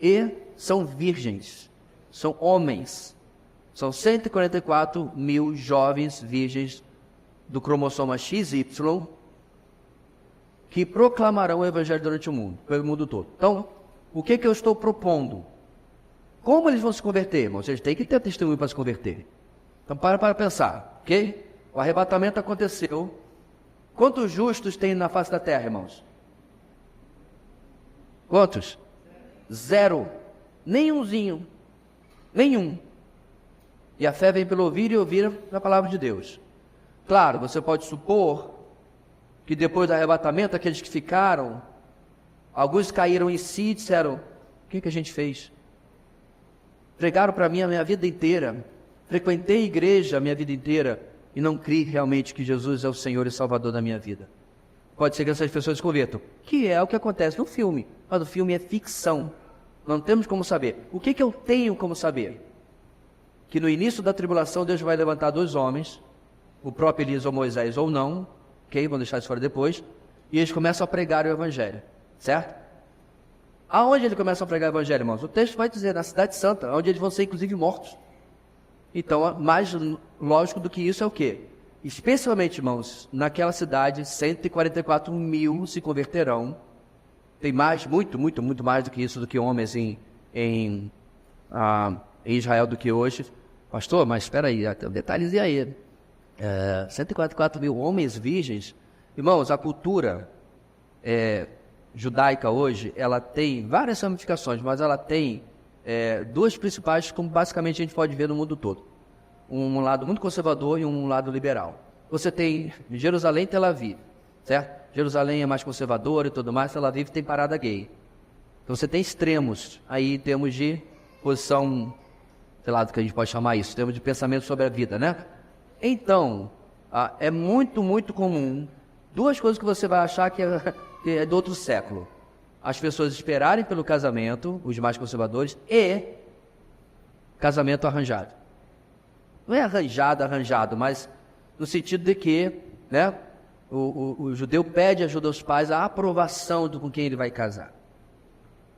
e são virgens, são homens. São 144 mil jovens virgens do cromossoma XY que proclamarão o evangelho durante o mundo, pelo mundo todo. Então, o que eu estou propondo? Como eles vão se converter, irmãos? Eles têm que ter testemunho para se converter. Então, para pensar, ok? O arrebatamento aconteceu. Quantos justos tem na face da terra, irmãos? Quantos? 0. Nenhumzinho. Nenhum. E a fé vem pelo ouvir e ouvir a palavra de Deus. Claro, você pode supor que depois do arrebatamento, aqueles que ficaram, alguns caíram em si e disseram, o que a gente fez? Pregaram para mim a minha vida inteira, frequentei a igreja a minha vida inteira e não criei realmente que Jesus é o Senhor e Salvador da minha vida. Pode ser que essas pessoas se convertam, que é o que acontece no filme, mas o filme é ficção, não temos como saber. O que eu tenho como saber? que no início da tribulação Deus vai levantar 2 homens, o próprio Elias ou Moisés ou não, ok? Vamos deixar isso fora depois, e eles começam a pregar o Evangelho, certo? Aonde eles começam a pregar o Evangelho, irmãos? O texto vai dizer, na Cidade Santa, onde eles vão ser inclusive mortos. Então, mais lógico do que isso é o quê? Especialmente, irmãos, naquela cidade, 144 mil se converterão. Tem mais, muito mais do que isso, do que homens em Israel do que hoje. Pastor, mas espera aí, tem um detalhezinho aí. 144 mil homens virgens. Irmãos, a cultura judaica hoje, ela tem várias ramificações, mas ela tem 2 principais, como basicamente a gente pode ver no mundo todo. Um lado muito conservador e um lado liberal. Você tem Jerusalém e Tel Aviv, certo? Jerusalém é mais conservadora e tudo mais, Tel Aviv tem parada gay. Então você tem extremos aí em termos de posição, sei lá do que a gente pode chamar isso, em termos de pensamento sobre a vida, né? Então, é muito comum 2 coisas que você vai achar que é do outro século. As pessoas esperarem pelo casamento, os mais conservadores, e casamento arranjado. Não é arranjado, mas no sentido de que, né, o judeu pede ajuda aos pais a aprovação com quem ele vai casar.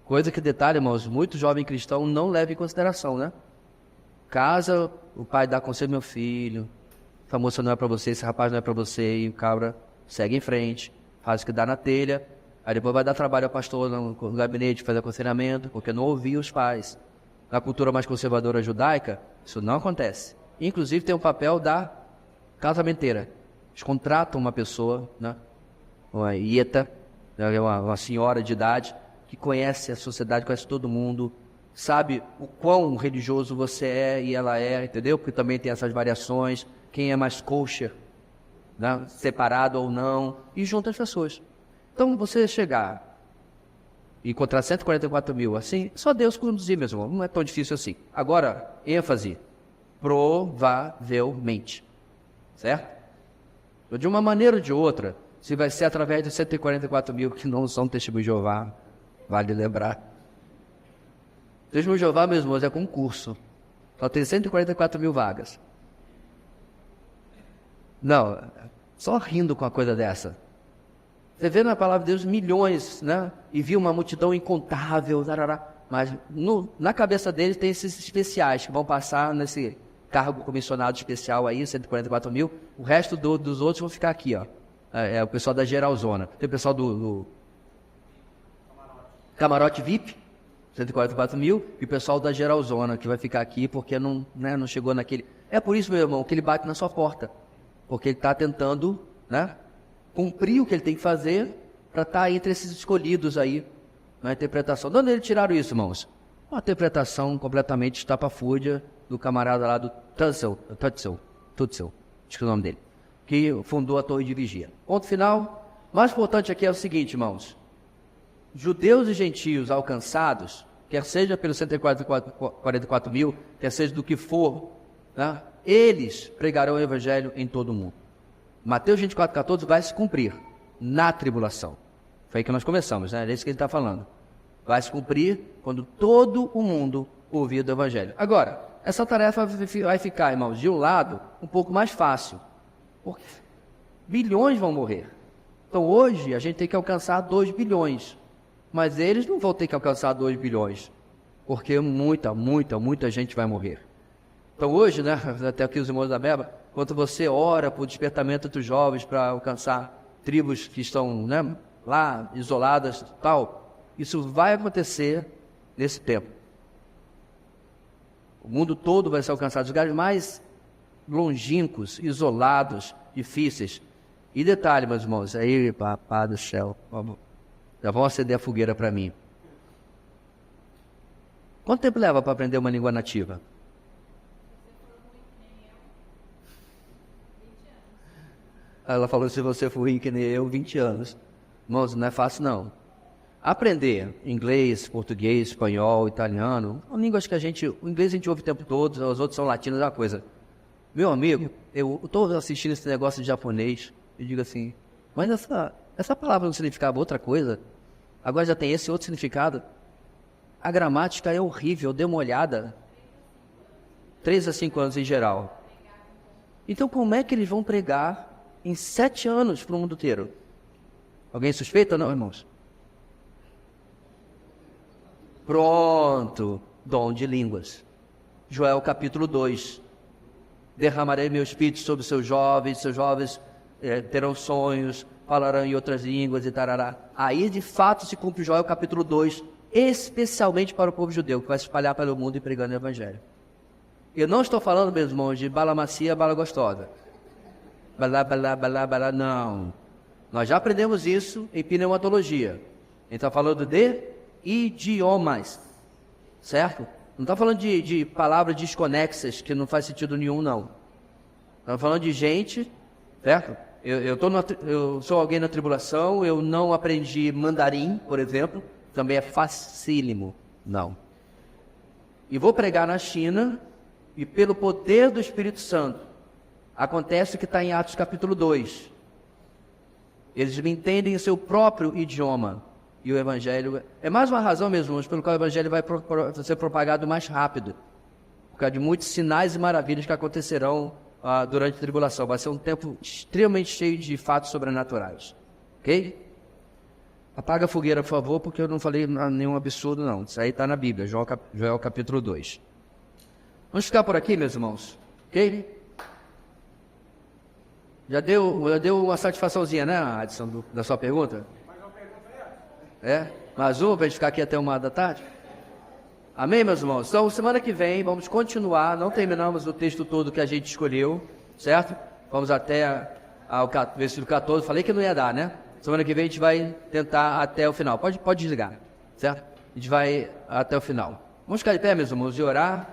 Coisa que, detalhe, irmãos, muito jovem cristão não leva em consideração, né? Casa, o pai dá conselho, meu filho, essa moça não é para você, esse rapaz não é para você, e o cabra segue em frente, faz o que dá na telha, aí depois vai dar trabalho ao pastor no gabinete, fazer aconselhamento, porque não ouvia os pais. Na cultura mais conservadora judaica, isso não acontece. Inclusive tem o papel da casamenteira. Eles contratam uma pessoa, né, uma ieta, né, uma senhora de idade, que conhece a sociedade, conhece todo mundo, sabe o quão religioso você é e ela é, entendeu? Porque também tem essas variações, quem é mais kosher, né, separado ou não, e junta as pessoas. Então você chegar e encontrar 144 mil assim, só Deus conduzir, meu irmão, não é tão difícil assim. Agora, ênfase, provavelmente, certo? De uma maneira ou de outra, se vai ser através de 144 mil que não são testemunhos de Jeová, vale lembrar. Testemunho de Jeová, meus irmãos, é concurso. Só tem 144 mil vagas. Não, só rindo com uma coisa dessa. Você vê na palavra de Deus milhões, né? E viu uma multidão incontável, mas na cabeça deles tem esses especiais que vão passar nesse cargo comissionado especial aí, 144 mil. O resto dos outros vão ficar aqui, ó. É o pessoal da geralzona. Tem o pessoal do camarote VIP, 144 mil, e o pessoal da geralzona, que vai ficar aqui porque não chegou naquele... É por isso, meu irmão, que ele bate na sua porta. Porque ele está tentando, né, cumprir o que ele tem que fazer para estar entre esses escolhidos aí na interpretação. De onde eles tiraram isso, irmãos? Uma interpretação completamente estapafúrdia do camarada lá do Tutzel, acho que é o nome dele, que fundou a Torre de Vigia. Ponto final. Mais importante aqui é o seguinte, irmãos. Judeus e gentios alcançados, quer seja pelos 144 mil, quer seja do que for, né, eles pregarão o evangelho em todo o mundo. Mateus 24,14 vai se cumprir na tribulação. Foi aí que nós começamos, né? É isso que ele está falando. Vai se cumprir quando todo o mundo ouvir do evangelho. Agora, essa tarefa vai ficar, irmãos, de um lado, um pouco mais fácil. Porque bilhões vão morrer. Então hoje a gente tem que alcançar 2 bilhões. Mas eles não vão ter que alcançar 2 bilhões. Porque muita gente vai morrer. Então hoje, né, até aqui os irmãos da Beba, quando você ora por despertamento dos jovens para alcançar tribos que estão, né, lá isoladas e tal, isso vai acontecer nesse tempo. O mundo todo vai ser alcançado, os lugares mais longínquos, isolados, difíceis. E detalhe, meus irmãos, aí, papai do céu, já vão acender a fogueira para mim. Quanto tempo leva para aprender uma língua nativa? Ela falou, se você for ruim que nem eu, 20 anos. Irmãos, não é fácil não. Aprender inglês, português, espanhol, italiano, são línguas que o inglês a gente ouve o tempo todo, os outros são latinos, é uma coisa. Meu amigo, eu estou assistindo esse negócio de japonês, e digo assim, mas essa palavra não significava outra coisa? Agora já tem esse outro significado? A gramática é horrível, dê uma olhada. 3 a 5 anos em geral. Então, como é que eles vão pregar em 7 anos para o mundo inteiro? Alguém suspeita? Não, irmãos? Pronto, dom de línguas. Joel capítulo 2. Derramarei meu espírito sobre seus jovens terão sonhos, falarão em outras línguas e tarará. Aí de fato se cumpre Joel capítulo 2, especialmente para o povo judeu, que vai se espalhar pelo mundo e pregando o evangelho. Eu não estou falando, meus irmãos, de bala macia, bala gostosa. Balá, balá, balá, balá, não. Nós já aprendemos isso em pneumatologia. A gente está falando de idiomas, certo? Não está falando de palavras desconexas, que não faz sentido nenhum, não. Estamos falando de gente, certo? Eu sou alguém na tribulação, eu não aprendi mandarim, por exemplo, também é facílimo, não. E vou pregar na China, e pelo poder do Espírito Santo, acontece o que está em Atos capítulo 2. Eles me entendem em seu próprio idioma. E o Evangelho é mais uma razão, meus irmãos, pelo qual o Evangelho vai ser propagado mais rápido. Por causa de muitos sinais e maravilhas que acontecerão durante a tribulação. Vai ser um tempo extremamente cheio de fatos sobrenaturais. Ok? Apaga a fogueira, por favor, porque eu não falei nenhum absurdo, não. Isso aí está na Bíblia, Joel capítulo 2. Vamos ficar por aqui, meus irmãos? Ok? Já deu uma satisfaçãozinha, né, Adson, da sua pergunta? Mais uma, para a gente ficar aqui até 1h da tarde? Amém, meus irmãos? Então, semana que vem, vamos continuar, não terminamos o texto todo que a gente escolheu, certo? Vamos até ao versículo 14, falei que não ia dar, né? Semana que vem a gente vai tentar até o final. Pode desligar, certo? A gente vai até o final. Vamos ficar de pé, meus irmãos, e orar.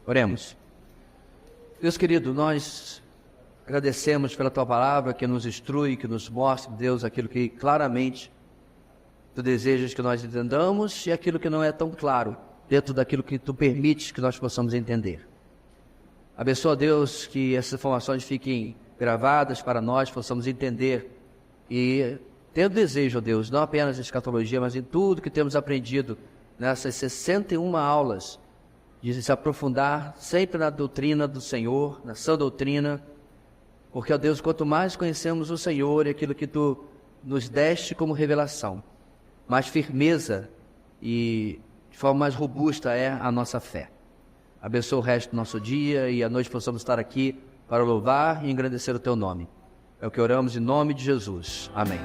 Oremos. Deus querido, nós agradecemos pela Tua palavra que nos instrui, que nos mostra, Deus, aquilo que claramente Tu desejas que nós entendamos e aquilo que não é tão claro, dentro daquilo que Tu permites que nós possamos entender. Abençoa, Deus, que essas informações fiquem gravadas para nós, possamos entender e ter o desejo, Deus, não apenas em escatologia, mas em tudo que temos aprendido nessas 61 aulas, de se aprofundar sempre na doutrina do Senhor, na sã doutrina, porque, ó Deus, quanto mais conhecemos o Senhor e aquilo que Tu nos deste como revelação, mais firmeza e de forma mais robusta é a nossa fé. Abençoa o resto do nosso dia e à noite possamos estar aqui para louvar e engrandecer o Teu nome. É o que oramos em nome de Jesus. Amém.